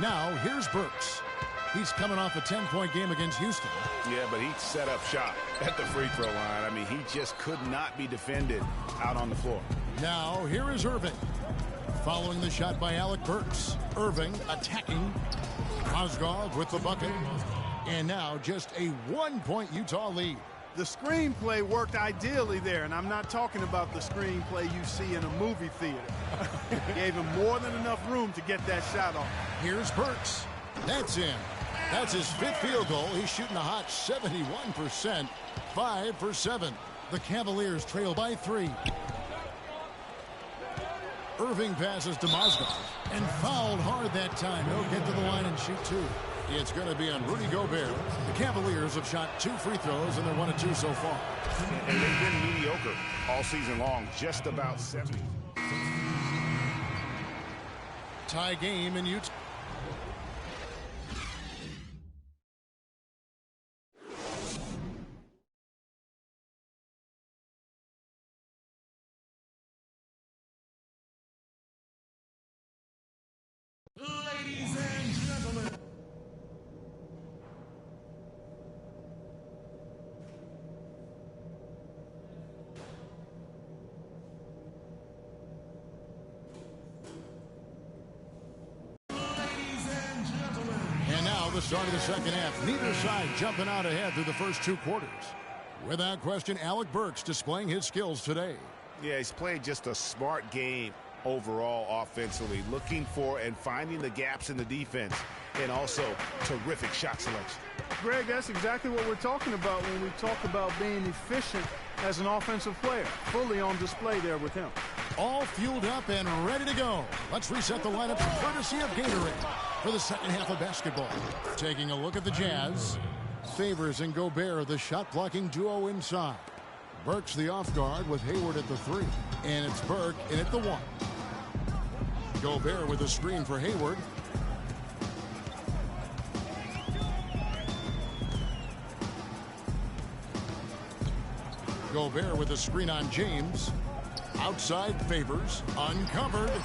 Now, here's Burks. He's coming off a 10-point game against Houston. Yeah, but he set up shop at the free throw line. I mean, he just could not be defended out on the floor. Now, here is Irving. Following the shot by Alec Burks. Irving attacking. Mozgov with the bucket. And now just a 1-point Utah lead. The screenplay worked ideally there, and I'm not talking about the screenplay you see in a movie theater. Gave him more than enough room to get that shot off. Here's Burks. That's in. That's his 5th field goal. He's shooting a hot 71%. 5 for 7. The Cavaliers trail by 3. Irving passes to Mozgov and fouled hard that time. He'll get to the line and shoot 2. It's going to be on Rudy Gobert. The Cavaliers have shot 2 free throws, and they're 1 of 2 so far. And they've been mediocre all season long, just about 70. Tie game in Utah. Ladies Ladies and gentlemen. And now the start of the second half. Neither side jumping out ahead through the first two quarters. Without question, Alec Burks displaying his skills today. Yeah, he's played just a smart game overall offensively, looking for and finding the gaps in the defense, and also terrific shot selection. Greg, that's exactly what we're talking about when we talk about being efficient as an offensive player. Fully on display there with him. All fueled up and ready to go. Let's reset the lineups courtesy of Gatorade for the second half of basketball. Taking a look at the Jazz. Favors and Gobert, the shot-blocking duo inside. Burks the off guard with Hayward at the 3. And it's Burke in at the 1. Gobert with a screen for Hayward. Gobert with a screen on James. Outside Favors. Uncovered.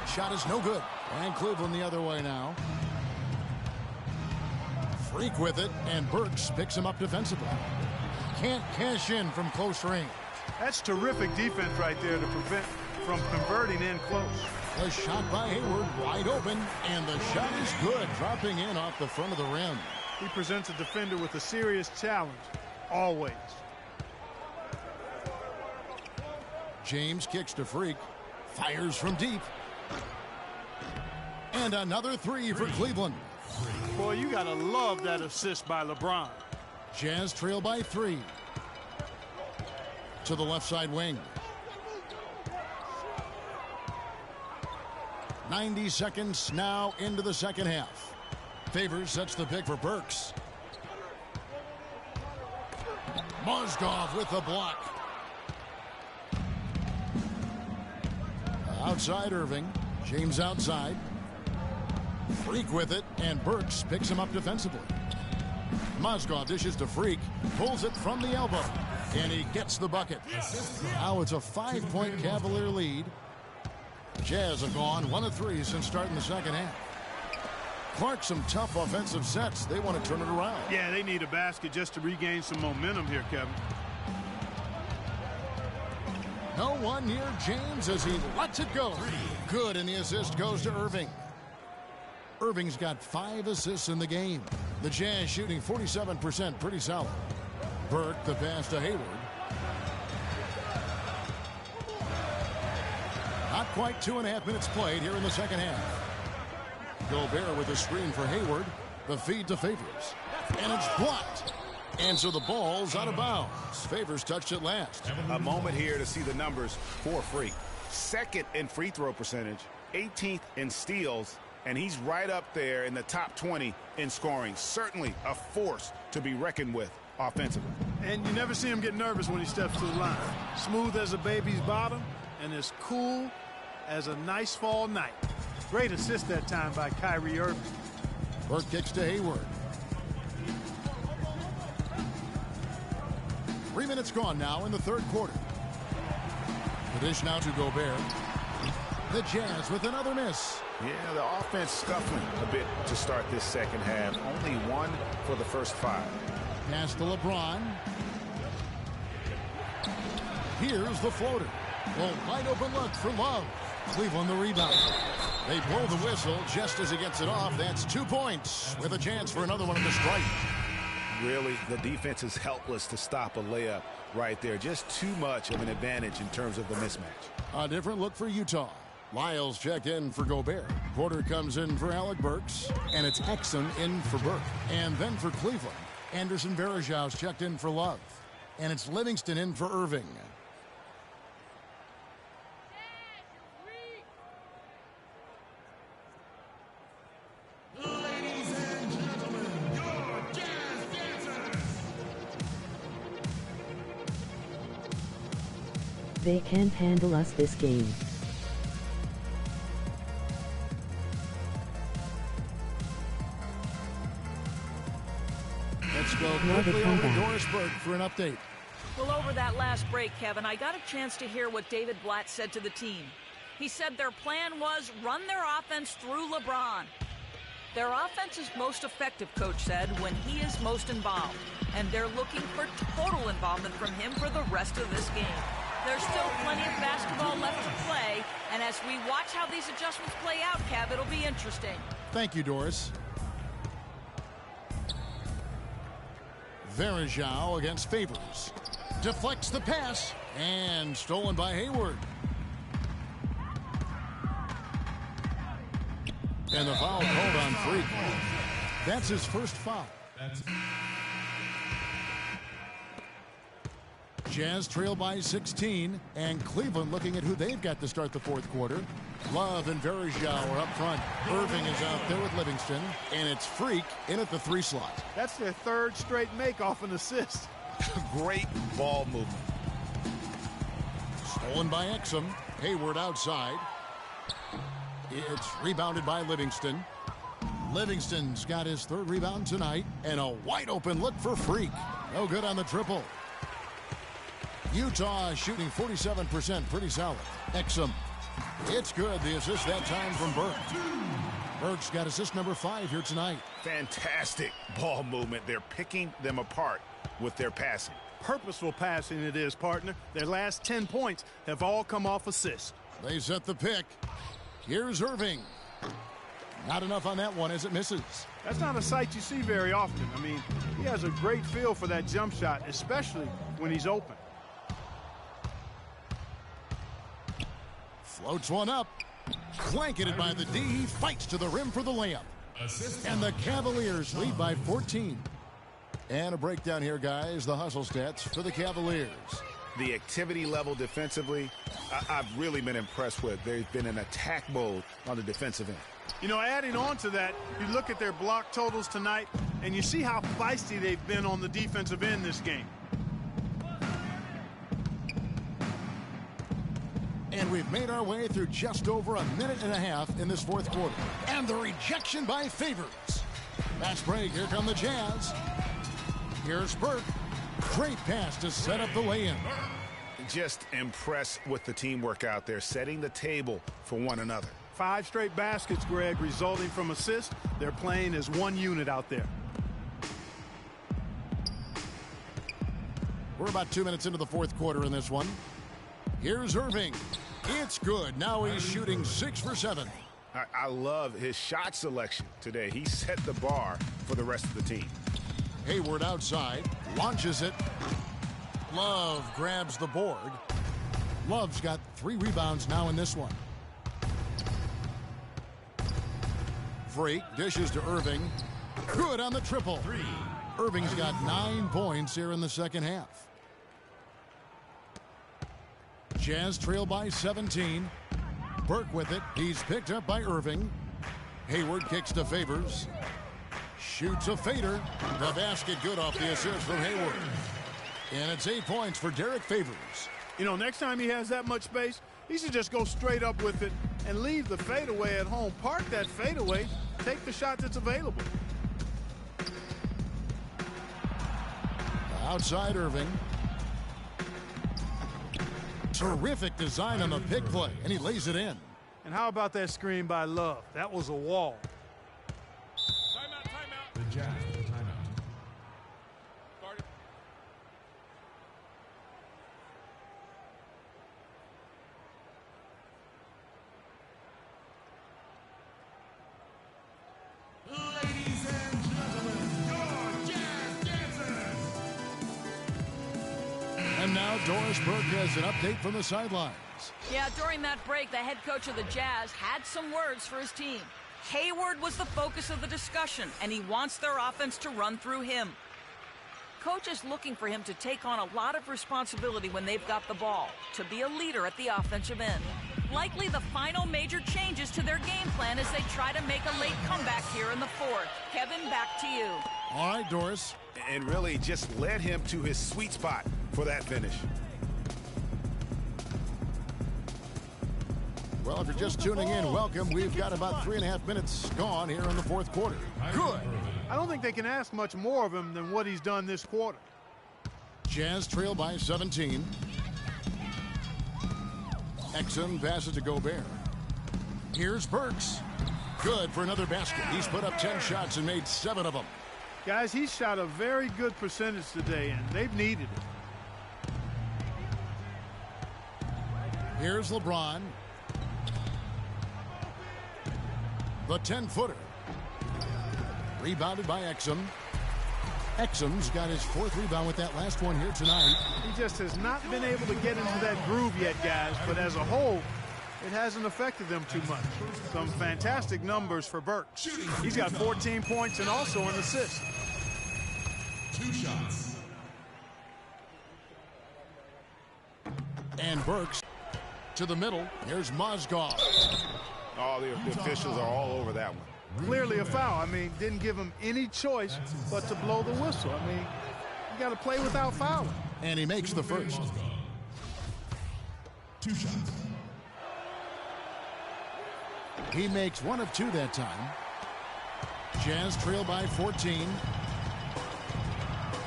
Shot is no good. And Cleveland the other way now. Freak with it, and Burks picks him up defensively. Can't cash in from close range. That's terrific defense right there to prevent from converting in close. A shot by Hayward, wide open, and the shot is good, dropping in off the front of the rim. He presents a defender with a serious challenge, always. James kicks to Freak, fires from deep. And another 3 for Cleveland. Boy, you gotta love that assist by LeBron. Jazz trail by 3. To the left side wing. 90 seconds now into the second half. Favors sets the pick for Burks. Mozgov with the block. Outside Irving. James outside. Freak with it, and Burks picks him up defensively. Mozgov dishes to Freak, pulls it from the elbow, and he gets the bucket. Now it's a 5-point Cavalier lead. Jazz have gone 1 of 3 since starting the second half. Clark, some tough offensive sets. They want to turn it around. Yeah, they need a basket just to regain some momentum here, Kevin. No one near James as he lets it go. Good, and the assist goes to Irving. Irving's got 5 assists in the game. The Jazz shooting 47%, pretty solid. Burke the pass to Hayward. Not quite 2.5 minutes played here in the second half. Gobert with a screen for Hayward. The feed to Favors. And it's blocked. And so the ball's out of bounds. Favors touched it last. A moment here to see the numbers for Freak. 2nd in free throw percentage, 18th in steals, and he's right up there in the top 20 in scoring. Certainly a force to be reckoned with offensively. And you never see him get nervous when he steps to the line. Smooth as a baby's bottom and as cool as a nice fall night. Great assist that time by Kyrie Irving. Burke kicks to Hayward. 3 minutes gone now in the third quarter. The dish now to Gobert. The Jazz with another miss. Yeah, the offense scuffling a bit to start this second half. Only 1 for the first 5. Pass to LeBron. Here's the floater. Well, wide open look for Love. Cleveland the rebound. They blow the whistle just as he gets it off. That's 2 points with a chance for another one at the strike. Really, the defense is helpless to stop a layup right there. Just too much of an advantage in terms of the mismatch. A different look for Utah. Lyles checked in for Gobert. Porter comes in for Alec Burks. And it's Exum in for Burke. And then for Cleveland, Anderson Varejau's checked in for Love. And it's Livingston in for Irving. They can't handle us this game. Let's go quickly over to Doris Burke for an update. Well, over that last break, Kevin, I got a chance to hear what David Blatt said to the team. He said their plan was run their offense through LeBron. Their offense is most effective, Coach said, when he is most involved. And they're looking for total involvement from him for the rest of this game. There's still plenty of basketball left to play. And as we watch how these adjustments play out, Kev, it'll be interesting. Thank you, Doris. Verajao against Favors. Deflects the pass. And stolen by Hayward. And the foul called on Freak. That's his first foul. Jazz trail by 16, and Cleveland looking at who they've got to start the fourth quarter. Love and Verajao are up front. Irving is out there with Livingston, and it's Freak in at the 3 slot. That's their third straight make off an assist. Great ball movement. Stolen by Exum. Hayward outside. It's rebounded by Livingston. Livingston's got his 3rd rebound tonight, and a wide open look for Freak. No good on the triple. Utah shooting 47%, pretty solid. Exum. It's good. The assist that time from Burke. Burke's got assist number 5 here tonight. Fantastic ball movement. They're picking them apart with their passing. Purposeful passing it is, partner. Their last 10 points have all come off assists. They set the pick. Here's Irving. Not enough on that one as it misses. That's not a sight you see very often. I mean, he has a great feel for that jump shot, especially when he's open. Floats one up. Blanketed by the D. He fights to the rim for the layup. And the Cavaliers lead by 14. And a breakdown here, guys. The hustle stats for the Cavaliers. The activity level defensively, I've really been impressed with. They've been in attack mode on the defensive end. You know, adding on to that, you look at their block totals tonight, and you see how feisty they've been on the defensive end this game. And we've made our way through just over a minute and a half in this fourth quarter. And the rejection by Favors. Fast break. Here come the Jazz. Here's Burke. Great pass to set up the lay-in. Just impressed with the teamwork out there, setting the table for one another. 5 straight baskets, Greg, resulting from assists. They're playing as one unit out there. We're about 2 minutes into the fourth quarter in this one. Here's Irving. It's good. Now he's shooting 6 for 7. I love his shot selection today. He set the bar for the rest of the team. Hayward outside, launches it. Love grabs the board. Love's got 3 rebounds now in this one. Freak dishes to Irving. Good on the triple. Irving's got 9 points here in the second half. Jazz trail by 17. Burke with it. He's picked up by Irving. Hayward kicks to Favors. Shoots a fader. The basket good off the assist from Hayward. And it's 8 points for Derek Favors. You know, next time he has that much space, he should just go straight up with it and leave the fadeaway at home. Park that fadeaway. Take the shot that's available. Outside Irving. Terrific design on the pick play, and he lays it in. And how about that screen by Love? That was a wall. Timeout, timeout. The Jazz with the timeout. Started. Ladies and gentlemen, your Jazz dancers. And now Doris Burke has an update from the sidelines. Yeah, during that break, the head coach of the Jazz had some words for his team. Hayward was the focus of the discussion, and he wants their offense to run through him. Coach is looking for him to take on a lot of responsibility when they've got the ball, to be a leader at the offensive end. Likely the final major changes to their game plan as they try to make a late comeback here in the fourth. Kevin, back to you. All right, Doris. And really just led him to his sweet spot for that finish. Well, if you're just tuning in, welcome. We've got about 3.5 minutes gone here in the fourth quarter. Good. I don't think they can ask much more of him than what he's done this quarter. Jazz trail by 17. Exum passes to Gobert. Here's Burks. Good for another basket. He's put up 10 shots and made 7 of them. Guys, he shot a very good percentage today, and they've needed it. Here's LeBron. The 10-footer. Rebounded by Exum. Exum's got his 4th rebound with that last one here tonight. He just has not been able to get into that groove yet, guys, but as a whole, it hasn't affected them too much. Some fantastic numbers for Burks. He's got 14 points and also an assist. 2 shots. And Burks to the middle. Here's Mozgov. Oh, the officials are all over that one. Clearly a foul. I mean, didn't give him any choice but to blow the whistle. I mean, you got to play without fouling. And he makes the first. 2 shots. He makes 1 of 2 that time. Jazz trail by 14.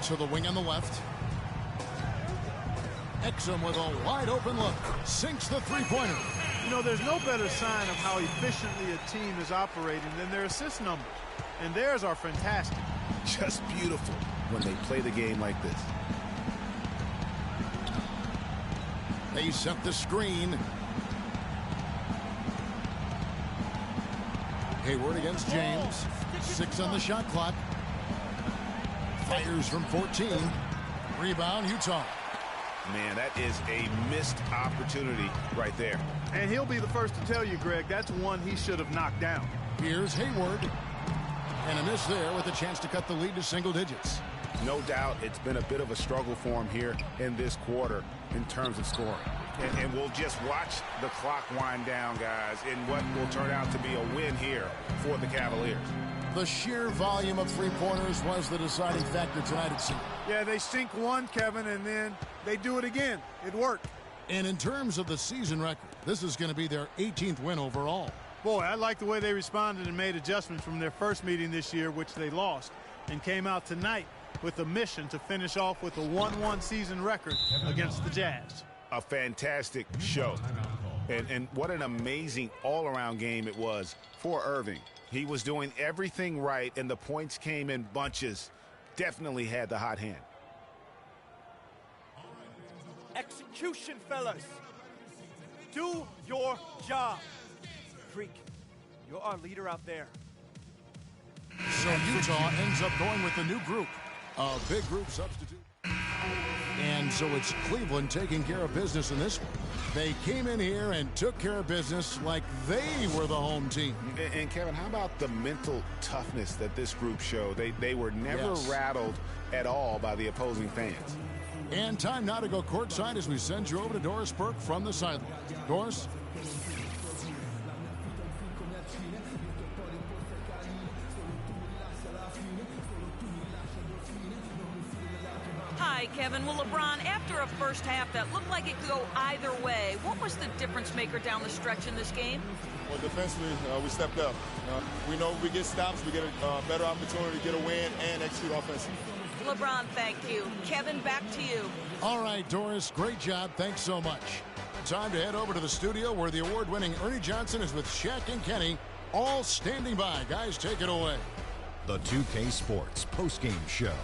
To the wing on the left. Exum with a wide open look. Sinks the three-pointer. You know, there's no better sign of how efficiently a team is operating than their assist numbers. And theirs are fantastic. Just beautiful when they play the game like this. They set the screen. Hayward against James. 6 on the shot clock. Fires from 14. Rebound, Utah. Man, that is a missed opportunity right there. And he'll be the first to tell you, Greg, that's one he should have knocked down. Here's Hayward. And a miss there with a chance to cut the lead to single digits. No doubt it's been a bit of a struggle for him here in this quarter in terms of scoring. And we'll just watch the clock wind down, guys, in what will turn out to be a win here for the Cavaliers. The sheer volume of three-pointers was the deciding factor tonight, it seemed. Yeah, they sink one, Kevin, and then they do it again. It worked. And in terms of the season record, this is going to be their 18th win overall. Boy, I like the way they responded and made adjustments from their first meeting this year, which they lost, and came out tonight with a mission to finish off with a 1-1 season record against the Jazz. A fantastic show. And what an amazing all-around game it was for Irving. He was doing everything right, and the points came in bunches. Definitely had the hot hand. Execution, fellas. Do your job. Freak, you're our leader out there. So Utah ends up going with the new group. A big group substitute. And so it's Cleveland taking care of business in this one. They came in here and took care of business like they were the home team. And Kevin, how about the mental toughness that this group showed? They were never rattled at all by the opposing fans. And time now to go courtside as we send you over to Doris Burke from the sideline. Doris? Hi, Kevin. Well, LeBron, after a first half that looked like it could go either way, what was the difference maker down the stretch in this game? Well, defensively, we stepped up. We know if we get stops, we get a better opportunity to get a win and execute offensively. LeBron, thank you. Kevin, back to you. All right, Doris, great job. Thanks so much. Time to head over to the studio where the award-winning Ernie Johnson is with Shaq and Kenny, all standing by. Guys, take it away. The 2K Sports postgame show.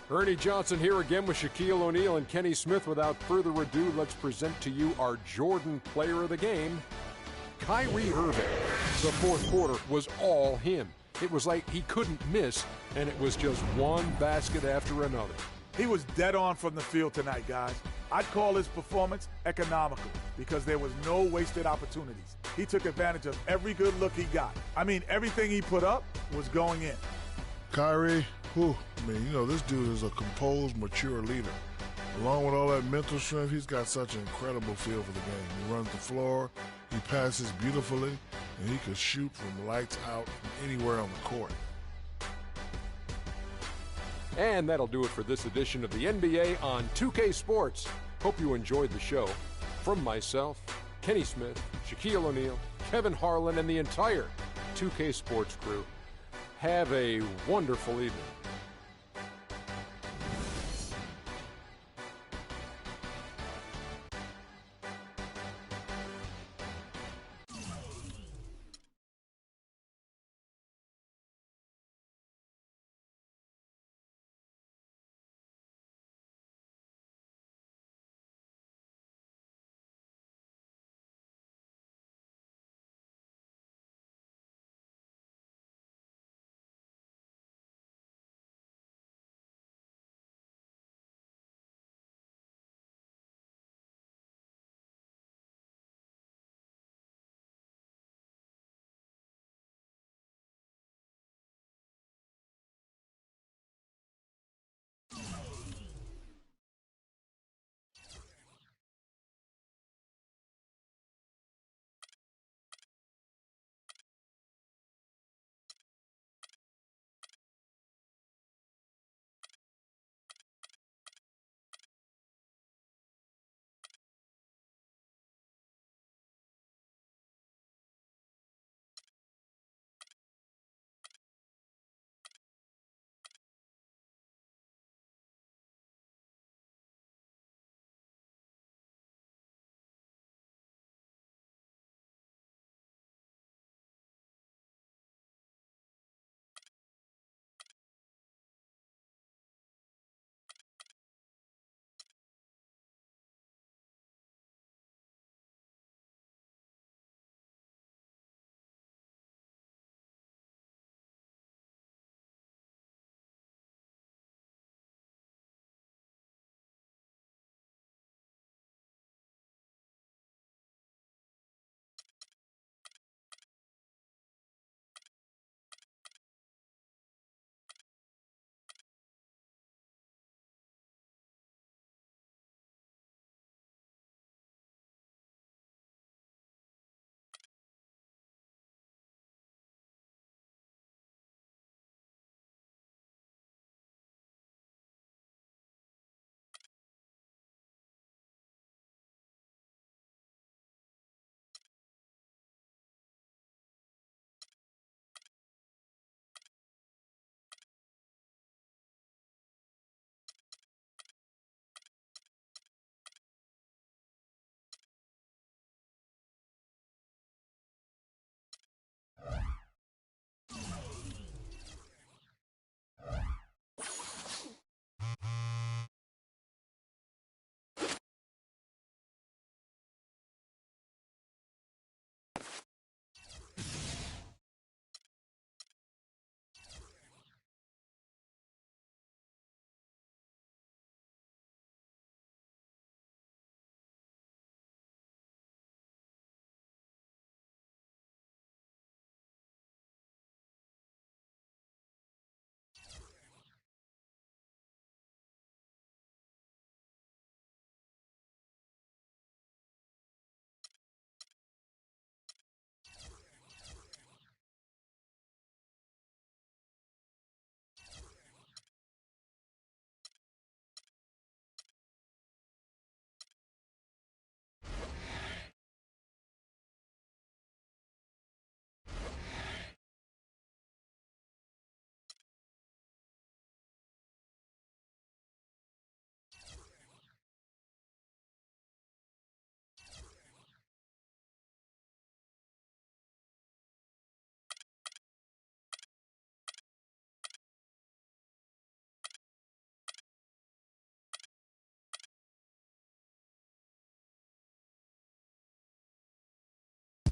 Ernie Johnson here again with Shaquille O'Neal and Kenny Smith. Without further ado, let's present to you our Jordan player of the game, Kyrie Irving. The fourth quarter was all him. It was like he couldn't miss, and it was just one basket after another. He was dead on from the field tonight, guys. I'd call his performance economical because there was no wasted opportunities. He took advantage of every good look he got. I mean, everything he put up was going in. Kyrie, I mean, you know, this dude is a composed, mature leader. Along with all that mental strength, he's got such an incredible feel for the game. He runs the floor, he passes beautifully, and he could shoot from lights out from anywhere on the court. And that'll do it for this edition of the NBA on 2K Sports. Hope you enjoyed the show. From myself, Kenny Smith, Shaquille O'Neal, Kevin Harlan, and the entire 2K Sports crew, have a wonderful evening.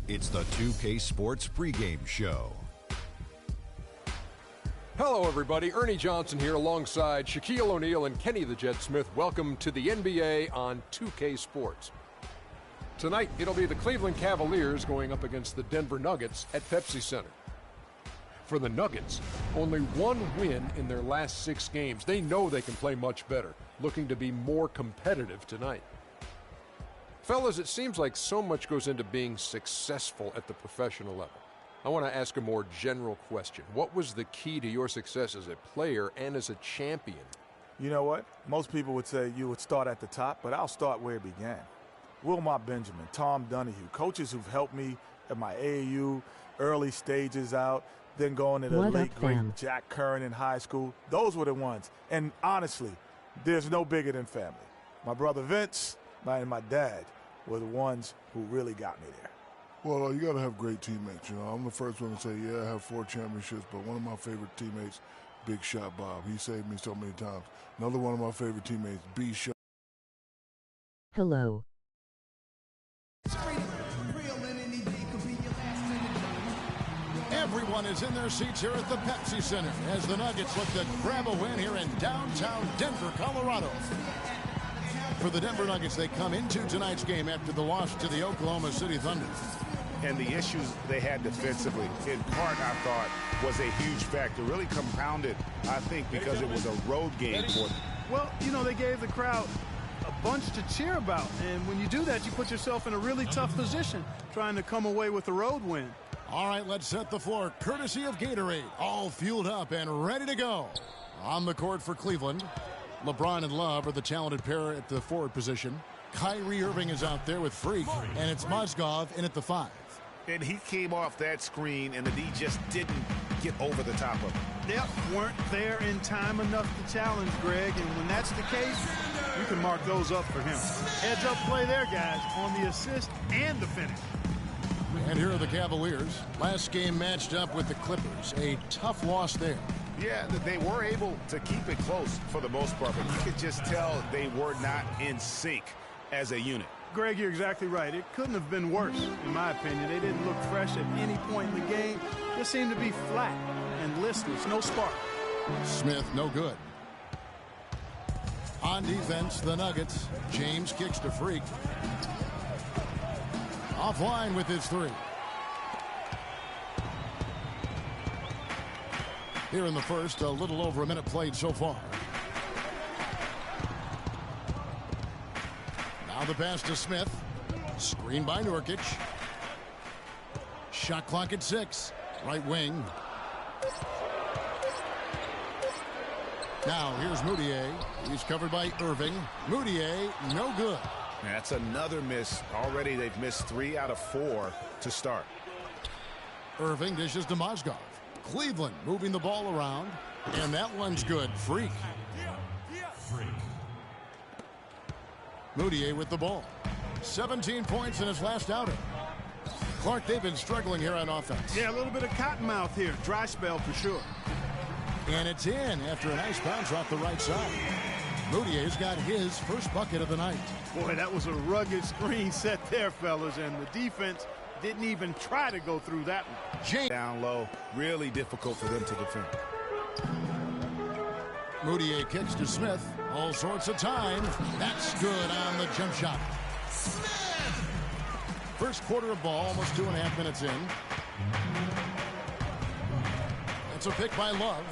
It's the 2K Sports pregame show. Hello, everybody. Ernie Johnson here alongside Shaquille O'Neal and Kenny the Jet Smith. Welcome to the NBA on 2K Sports. Tonight, it'll be the Cleveland Cavaliers going up against the Denver Nuggets at Pepsi Center. For the Nuggets, only one win in their last 6 games. They know they can play much better, looking to be more competitive tonight. Fellas, it seems like so much goes into being successful at the professional level. I want to ask a more general question. What was the key to your success as a player and as a champion? You know what? Most people would say you would start at the top, but I'll start where it began. Wilmot Benjamin, Tom Donahue, coaches who've helped me at my AAU, early stages out, then going to the late great Jack Curran in high school. Those were the ones. And honestly, there's no bigger than family. My brother Vince and my dad were the ones who really got me there. Well, you got to have great teammates. You know, I'm the first one to say, yeah, I have 4 championships, but one of my favorite teammates, Big Shot Bob. He saved me so many times. Another one of my favorite teammates, B Shot. Hello. Everyone is in their seats here at the Pepsi Center as the Nuggets look to grab a win here in downtown Denver, Colorado. For the Denver Nuggets, they come into tonight's game after the loss to the Oklahoma City Thunder. And the issues they had defensively, in part, I thought, was a huge factor. Really compounded, I think, because it was a road game for them. Well, you know, they gave the crowd a bunch to cheer about. And when you do that, you put yourself in a really tough position trying to come away with a road win. All right, let's set the floor. Courtesy of Gatorade, all fueled up and ready to go. On the court for Cleveland, LeBron and Love are the talented pair at the forward position. Kyrie Irving is out there with Freak, and it's Mozgov in at the 5. And he came off that screen, and the D just didn't get over the top of him. Yep, weren't there in time enough to challenge Greg, and when that's the case, you can mark those up for him. Heads up play there, guys, on the assist and the finish. And here are the Cavaliers. Last game matched up with the Clippers. A tough loss there. Yeah, they were able to keep it close for the most part, but you could just tell they were not in sync as a unit. Greg, you're exactly right. It couldn't have been worse, in my opinion. They didn't look fresh at any point in the game. Just seemed to be flat and listless, no spark. Smith, no good. On defense, the Nuggets. James kicks to Freak. Offline with his 3. Here in the first, a little over a minute played so far. Now the pass to Smith. Screen by Nurkic. Shot clock at 6. Right wing. Now here's Moutier. He's covered by Irving. Moutier, no good. That's another miss. Already they've missed 3 out of 4 to start. Irving dishes to Mozgov. Cleveland moving the ball around. And that one's good. Freak. Moutier with the ball. 17 points in his last outing. Clark, they've been struggling here on offense. Yeah, a little bit of cottonmouth here. Dry spell for sure. And it's in after a nice bounce off the right side. Moutier's got his first bucket of the night. Boy, that was a rugged screen set there, fellas, and the defense didn't even try to go through that one. Down low, really difficult for them to defend. Moutier kicks to Smith. All sorts of time. That's good on the jump shot. First quarter of ball, almost 2.5 minutes in. That's a pick by Love.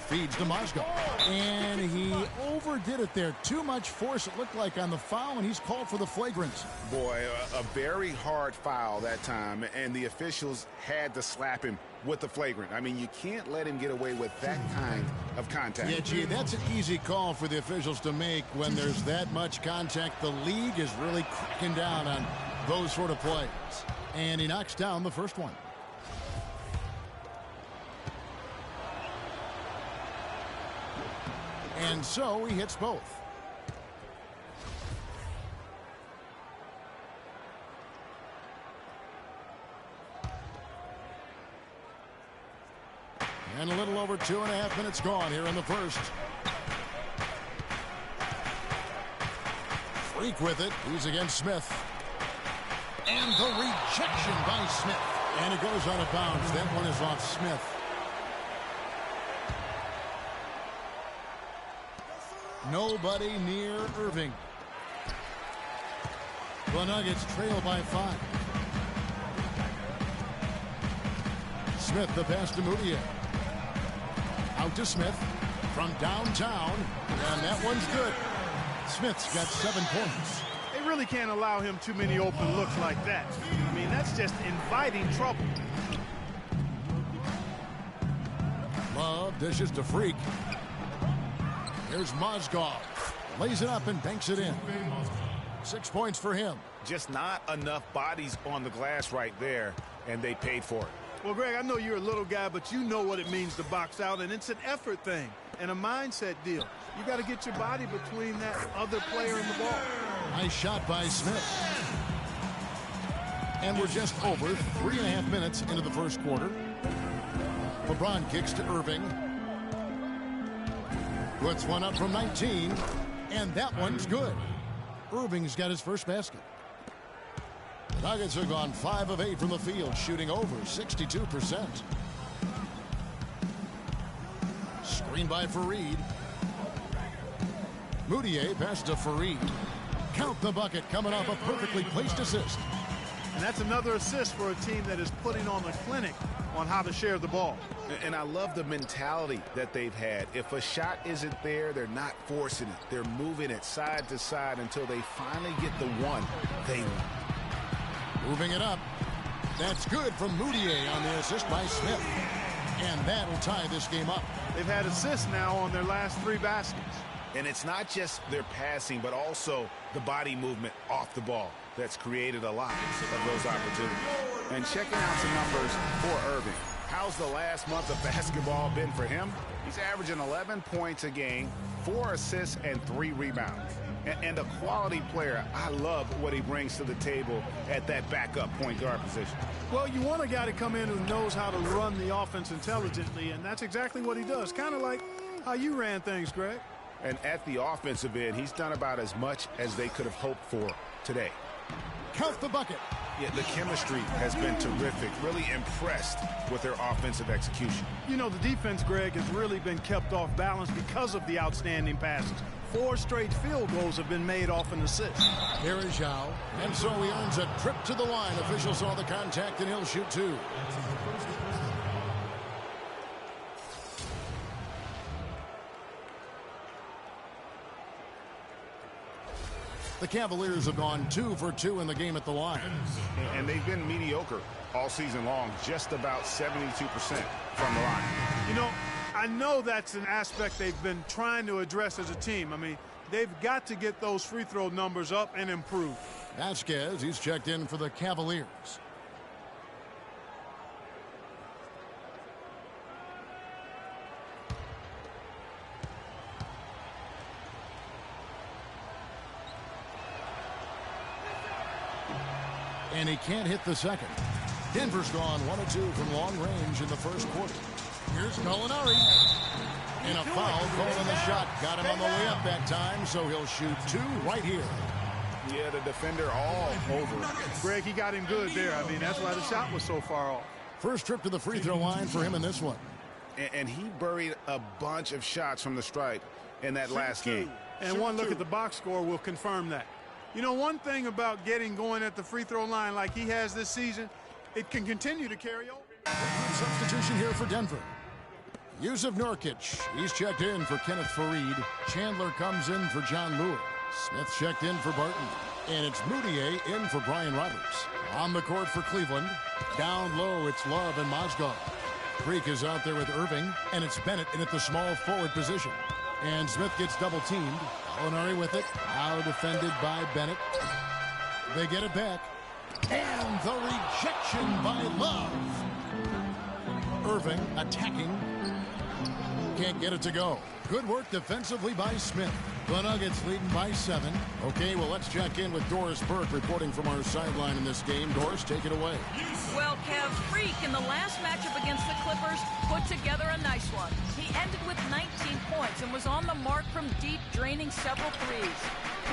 Feeds to Mozgov. And he overdid it there. Too much force, it looked like, on the foul, and he's called for the flagrant. Boy, a very hard foul that time, and the officials had to slap him with the flagrant. I mean, you can't let him get away with that kind of contact. Yeah, gee, that's an easy call for the officials to make when there's that much contact. The league is really cracking down on those sort of plays. And he knocks down the first one. And so he hits both. And a little over 2.5 minutes gone here in the first. Freak with it. He's against Smith. And the rejection by Smith. And it goes out of bounds. That one is off Smith. Nobody near Irving. The Nuggets trail by 5. Smith, the pass to Moutier. Out to Smith from downtown. And that one's good. Smith's got 7 points. They really can't allow him too many open looks like that. I mean, that's just inviting trouble. Love dishes to Freak. Here's Mozgov. Lays it up and banks it in. 6 points for him. Just not enough bodies on the glass right there, and they paid for it. Well, Greg, I know you're a little guy, but you know what it means to box out, and it's an effort thing and a mindset deal. You got to get your body between that other player and the ball. Nice shot by Smith. And we're just over 3.5 minutes into the first quarter. LeBron kicks to Irving. Puts one up from 19, and that one's good. Irving's got his first basket. The Nuggets have gone 5 of 8 from the field, shooting over 62%. Screen by Fareed. Moutier passes to Fareed. Count the bucket, coming off a perfectly placed assist. And that's another assist for a team that is putting on a clinic on how to share the ball. And I love the mentality that they've had. If a shot isn't there, they're not forcing it. They're moving it side to side until they finally get the one they want. Moving it up. That's good from Moutier on the assist by Smith. And that'll tie this game up. They've had assists now on their last 3 baskets. And it's not just their passing, but also the body movement off the ball that's created a lot of those opportunities. And checking out some numbers for Irving. How's the last month of basketball been for him? He's averaging 11 points a game, 4 assists, and 3 rebounds. And a quality player. I love what he brings to the table at that backup point guard position. Well, you want a guy to come in who knows how to run the offense intelligently, and that's exactly what he does. Kind of like how you ran things, Greg. And at the offensive end, he's done about as much as they could have hoped for today. Count the bucket. Yeah, the chemistry has been terrific. Really impressed with their offensive execution. You know, the defense, Greg, has really been kept off balance because of the outstanding passes. 4 straight field goals have been made off an assist. Here is Zhao. And so he earns a trip to the line. Officials saw the contact, and he'll shoot 2. The Cavaliers have gone 2 for 2 in the game at the line. And they've been mediocre all season long, just about 72% from the line. You know, I know that's an aspect they've been trying to address as a team. I mean, they've got to get those free throw numbers up and improve. Vasquez, he's checked in for the Cavaliers. And he can't hit the second. Denver's gone 1 of 2 from long range in the first quarter. Here's Gallinari. And a foul called on the shot. Got him on the way up that time, so he'll shoot 2 right here. Yeah, the defender all over. Greg, he got him good there. I mean, that's why the shot was so far off. First trip to the free throw line for him in this one. And he buried a bunch of shots from the stripe in that last game. And one look at the box score will confirm that. You know, one thing about getting going at the free throw line like he has this season, it can continue to carry over. Substitution here for Denver. Yusuf Nurkic, he's checked in for Kenneth Fareed. Chandler comes in for John Lewis. Smith checked in for Barton. And it's Moutier in for Brian Roberts. On the court for Cleveland. Down low, it's Love and Mozgov. Creek is out there with Irving. And it's Bennett in at the small forward position. And Smith gets double-teamed. Gallinari with it. Now defended by Bennett. They get it back. And the rejection by Love. Irving attacking. Can't get it to go. Good work defensively by Smith. The Nuggets leading by 7. Okay, well, let's check in with Doris Burke reporting from our sideline in this game. Doris, take it away. Well, Kev, Freak in the last matchup against the Clippers put together a nice one. He ended with 19 points and was on the mark from deep, draining several threes.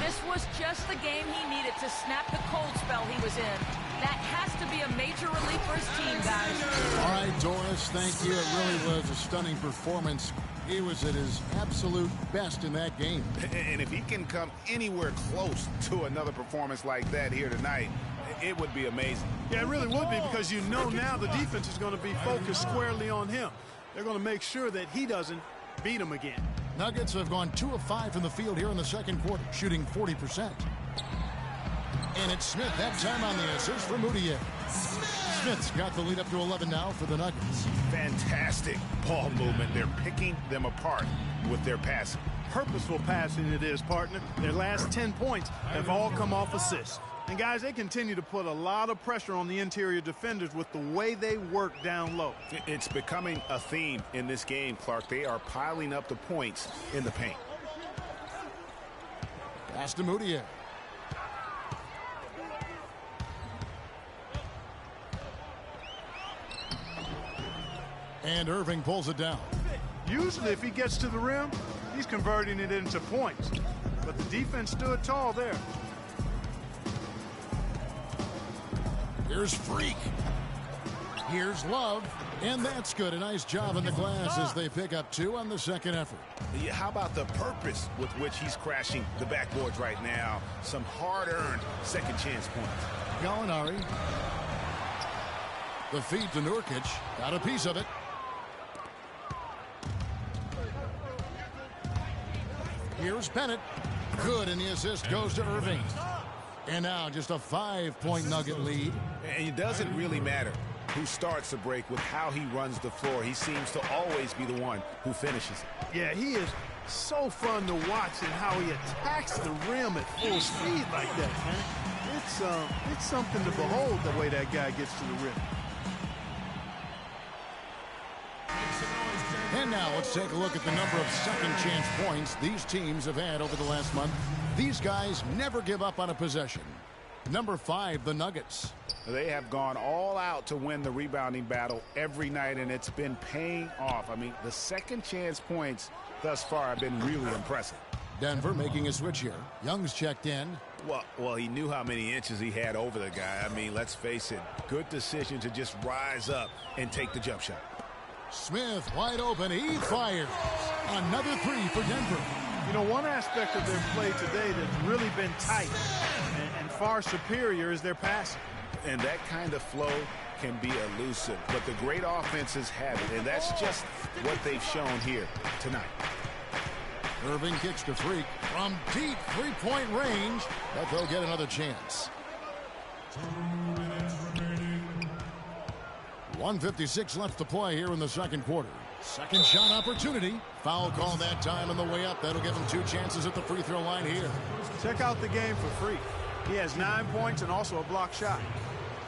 This was just the game he needed to snap the cold spell he was in. That has to be a major relief for his team, guys. All right, Doris, thank you. It really was a stunning performance. He was at his absolute best in that game. And if he can come anywhere close to another performance like that here tonight, it would be amazing. Yeah, it really would be, because you know now the defense is going to be focused squarely on him. They're going to make sure that he doesn't beat him again. Nuggets have gone 2 of 5 from the field here in the second quarter, shooting 40%. And it's Smith that time on the assist for Moutier. Smith's got the lead up to 11 now for the Nuggets. Fantastic ball movement. They're picking them apart with their passing. Purposeful passing it is, partner. Their last 10 points have all come off assists. And guys, they continue to put a lot of pressure on the interior defenders with the way they work down low. It's becoming a theme in this game, Clark. They are piling up the points in the paint. Pass to Moutier. And Irving pulls it down. Usually if he gets to the rim, he's converting it into points. But the defense stood tall there. Here's Freak. Here's Love. And that's good. A nice job in the glass as they pick up 2 on the second effort. Yeah, how about the purpose with which he's crashing the backboards right now? Some hard-earned second chance points. Gallinari. The feed to Nurkic. Got a piece of it. Here's Bennett. Good, and the assist goes to Irving. And now just a 5-point Nugget lead. And it doesn't really matter who starts the break with how he runs the floor. He seems to always be the one who finishes it. Yeah, he is so fun to watch in how he attacks the rim at full speed like that, man. It's something to behold the way that guy gets to the rim. And now let's take a look at the number of second chance points these teams have had over the last month. These guys never give up on a possession. Number 5, the Nuggets. They have gone all out to win the rebounding battle every night, and it's been paying off. I mean, the second chance points thus far have been really impressive. Denver making a switch here. Young's checked in. Well, he knew how many inches he had over the guy. I mean, let's face it, good decision to just rise up and take the jump shot. Smith wide open. He fires. Another 3 for Denver. You know, one aspect of their play today that's really been tight and far superior is their passing. And that kind of flow can be elusive, but the great offenses have it, and that's just what they've shown here tonight. Irving kicks to Freak from deep 3-point range, but they'll get another chance. 1:56 left to play here in the second quarter. Second shot opportunity. Foul call that time on the way up. That'll give him 2 chances at the free throw line here. Check out the game for Freak. He has 9 points and also a block shot.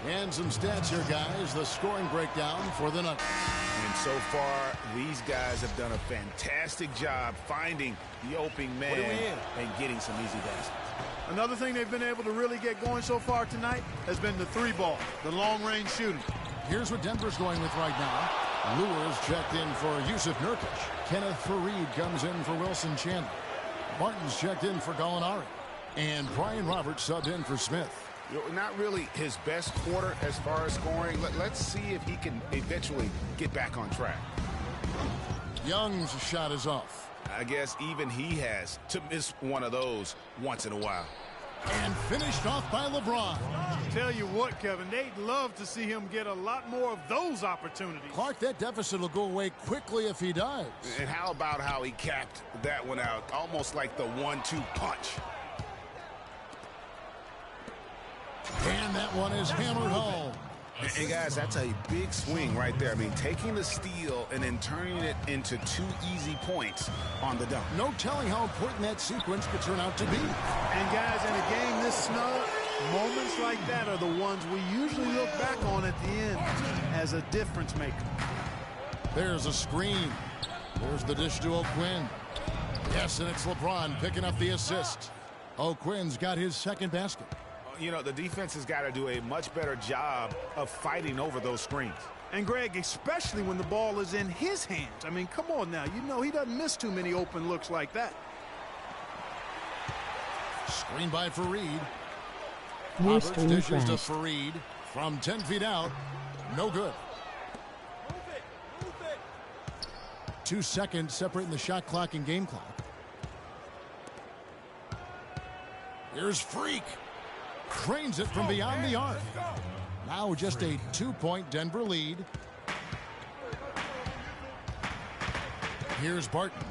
And some stats here, guys. The scoring breakdown for the Nuggets. And so far, these guys have done a fantastic job finding the opening man and getting some easy baskets. Another thing they've been able to really get going so far tonight has been the 3-ball, the long-range shooting. Here's what Denver's going with right now. Lewis checked in for Yusuf Nurkic. Kenneth Faried comes in for Wilson Chandler. Martin's checked in for Gallinari. And Brian Roberts subbed in for Smith. You know, not really his best quarter as far as scoring. Let's see if he can eventually get back on track. Young's shot is off. I guess even he has to miss one of those once in a while. And finished off by LeBron. Tell you what, Kevin, they'd love to see him get a lot more of those opportunities. Clark, that deficit will go away quickly if he does. And how about how he capped that one out, almost like the 1-2 punch. And that one is hammered home. And guys, that's a big swing right there. I mean, taking the steal and then turning it into 2 easy points on the dunk. No telling how important that sequence could turn out to be. And guys, in a game this snug, moments like that are the ones we usually look back on at the end as a difference maker. There's a screen. There's the dish to O'Quinn. Yes, and it's LeBron picking up the assist. O'Quinn's got his second basket. You know, the defense has got to do a much better job of fighting over those screens. And, Greg, especially when the ball is in his hands. I mean, come on now. You know he doesn't miss too many open looks like that. Screen by Fareed. New Roberts stream dishes to crashed. Fareed from 10 feet out. No good. 2 seconds separating the shot clock and game clock. Here's Freak. Cranes it from beyond the arc. Now just a 2-point Denver lead. Here's Barton.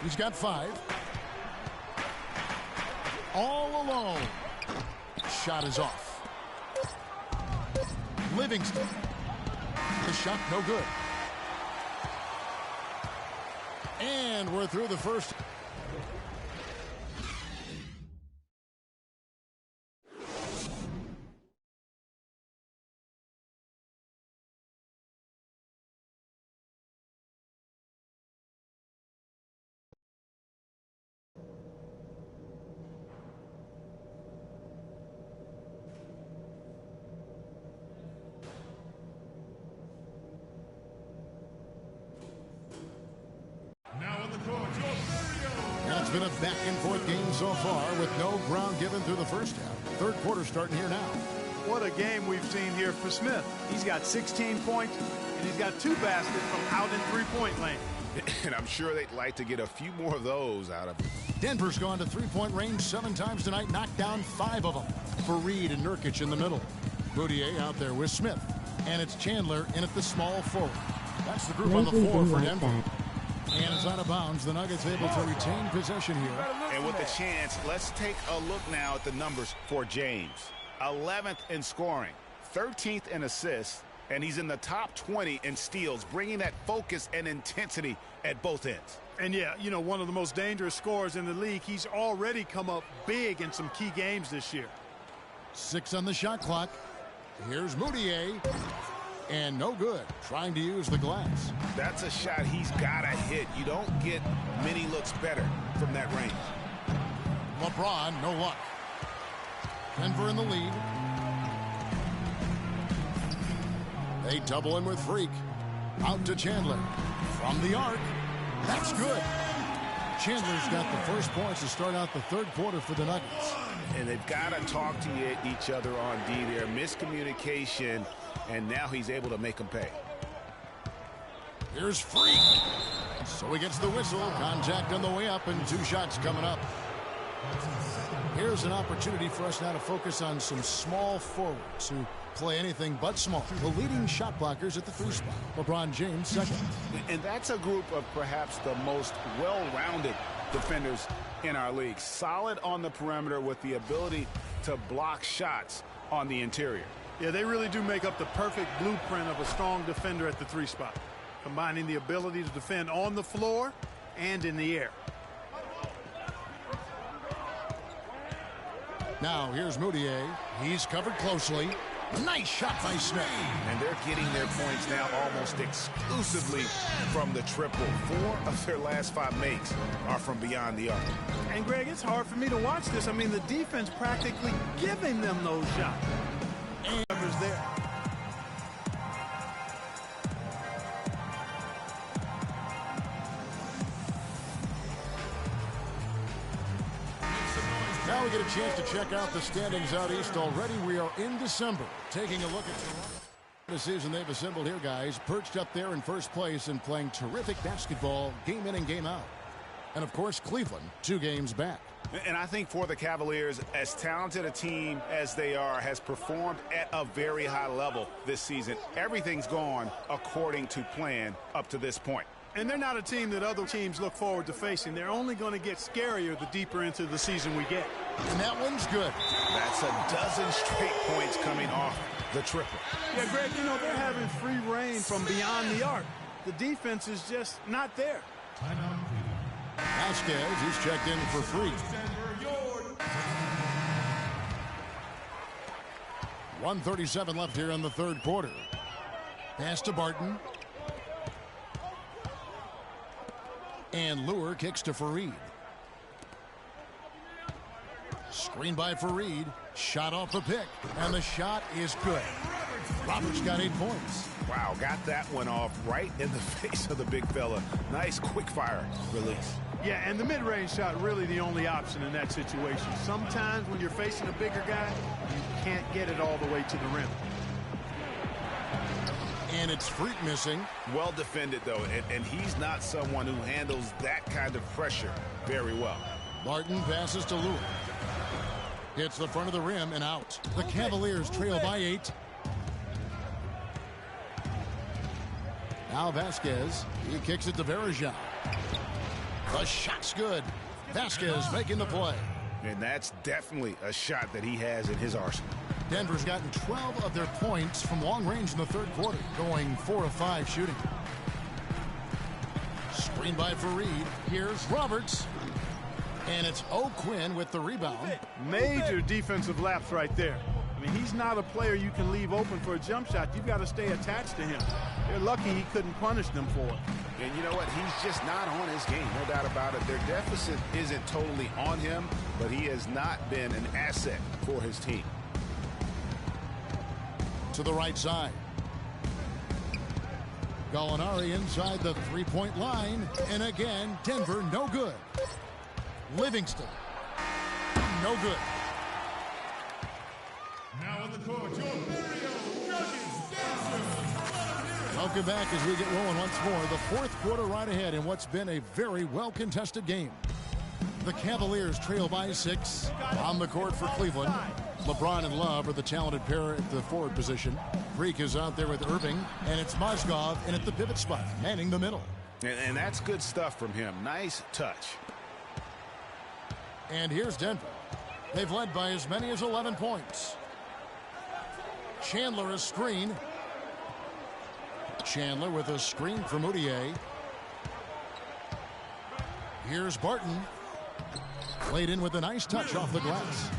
He's got 5. All alone. Shot is off. Livingston. The shot no good. And we're through the first. It's been a back-and-forth game so far with no ground given through the first half. Third quarter starting here now. What a game we've seen here for Smith. He's got 16 points, and he's got 2 baskets from out in three-point lane. And I'm sure they'd like to get a few more of those out of him. Denver's gone to three-point range 7 times tonight, knocked down 5 of them. Fareed and Nurkic in the middle. Moutier out there with Smith. And it's Chandler in at the small forward. That's the group on the floor for Denver. And it's out of bounds. The Nuggets able to retain possession here. And with the chance, let's take a look now at the numbers for James. 11th in scoring, 13th in assists, and he's in the top 20 in steals, bringing that focus and intensity at both ends. And yeah, you know, one of the most dangerous scorers in the league. He's already come up big in some key games this year. 6 on the shot clock. Here's Moutier. And no good. Trying to use the glass. That's a shot he's got to hit. You don't get many looks better from that range. LeBron, no luck. Denver in the lead. They double him with Freak. Out to Chandler. From the arc. That's good. Chandler's got the first points to start out the third quarter for the Nuggets. And they've got to talk to each other on D there. Miscommunication, and now he's able to make them pay. Here's Freak. So he gets the whistle. Contact on the way up, and 2 shots coming up. Here's an opportunity for us now to focus on some small forwards who play anything but small. The leading shot blockers at the 3 spot. LeBron James second. And that's a group of perhaps the most well-rounded defenders in our league. Solid on the perimeter with the ability to block shots on the interior. Yeah, they really do make up the perfect blueprint of a strong defender at the 3 spot, combining the ability to defend on the floor and in the air. Now here's Moutier. He's covered closely. Nice shot by Smith. And they're getting their points now almost exclusively from the triple. 4 of their last 5 makes are from beyond the arc. And Greg, it's hard for me to watch this. I mean, the defense practically giving them those shots. And whoever's there. Now we get a chance to check out the standings out east already. We are in December. Taking a look at Toronto. The season they've assembled here, guys, perched up there in first place and playing terrific basketball game in and game out. And, of course, Cleveland, 2 games back. And I think for the Cavaliers, as talented a team as they are, has performed at a very high level this season. Everything's gone according to plan up to this point. And they're not a team that other teams look forward to facing. They're only going to get scarier the deeper into the season we get. And that one's good. That's a dozen straight points coming off the triple. Yeah, Greg, you know, they're having free reign from beyond the arc. The defense is just not there. Vasquez, he's checked in for free. 1:37 left here in the third quarter. Pass to Barton. And Lure kicks to Fareed. Screen by Fareed. Shot off the pick. And the shot is good. Roberts got 8 points. Wow, got that one off right in the face of the big fella. Nice quick fire release. Yeah, and the mid-range shot really the only option in that situation. Sometimes when you're facing a bigger guy, you can't get it all the way to the rim. And it's Freak missing. Well defended, though, and he's not someone who handles that kind of pressure very well. Barton passes to Lewis. Hits the front of the rim and out. The Cavaliers trail by 8. Now Vasquez. He kicks it to Varejao. The shot's good. Vasquez making the play. And that's definitely a shot that he has in his arsenal. Denver's gotten 12 of their points from long range in the third quarter, going 4 of 5 shooting. Screen by Fareed. Here's Roberts. And it's O'Quinn with the rebound. Major defensive lapse right there. I mean, he's not a player you can leave open for a jump shot. You've got to stay attached to him. They're lucky he couldn't punish them for it. And you know what? He's just not on his game, no doubt about it. Their deficit isn't totally on him, but he has not been an asset for his team. To the right side. Gallinari inside the three-point line. And again, Denver no good. Livingston, no good. Now on the court, your Mario Nuggets dancer. Welcome back as we get rolling once more. The fourth quarter right ahead in what's been a very well-contested game. The Cavaliers trail by 6 on the court for Cleveland. LeBron and Love are the talented pair at the forward position. Freak is out there with Irving, and it's Mozgov in at the pivot spot, manning the middle. And that's good stuff from him. Nice touch. And here's Denver. They've led by as many as 11 points. Chandler a screen. Chandler with a screen from Moutier. Here's Barton. Played in with a nice touch off the glass.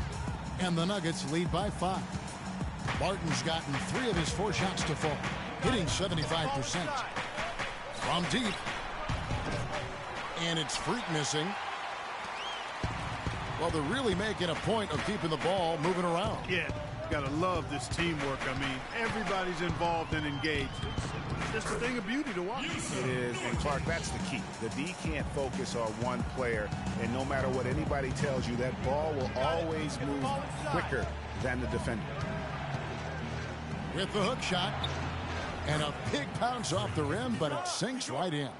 And the Nuggets lead by 5. Barton's gotten 3 of his 4 shots to fall, hitting 75%. From deep. And it's Freak missing. Well, they're really making a point of keeping the ball moving around. Yeah, gotta love this teamwork. I mean, everybody's involved and engaged. It's just a thing of beauty to watch. It is, and Clark, that's the key. The D can't focus on one player, and no matter what anybody tells you, that ball will always move quicker than the defender. With the hook shot, and a big bounce off the rim, but it sinks right in.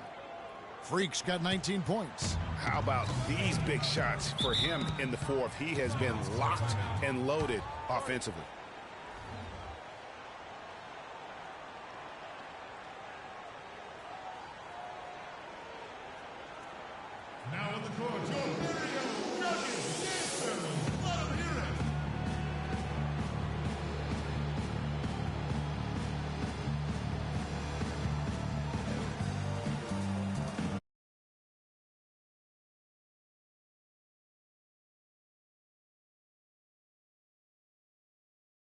Freak's got 19 points. How about these big shots for him in the fourth? He has been locked and loaded offensively.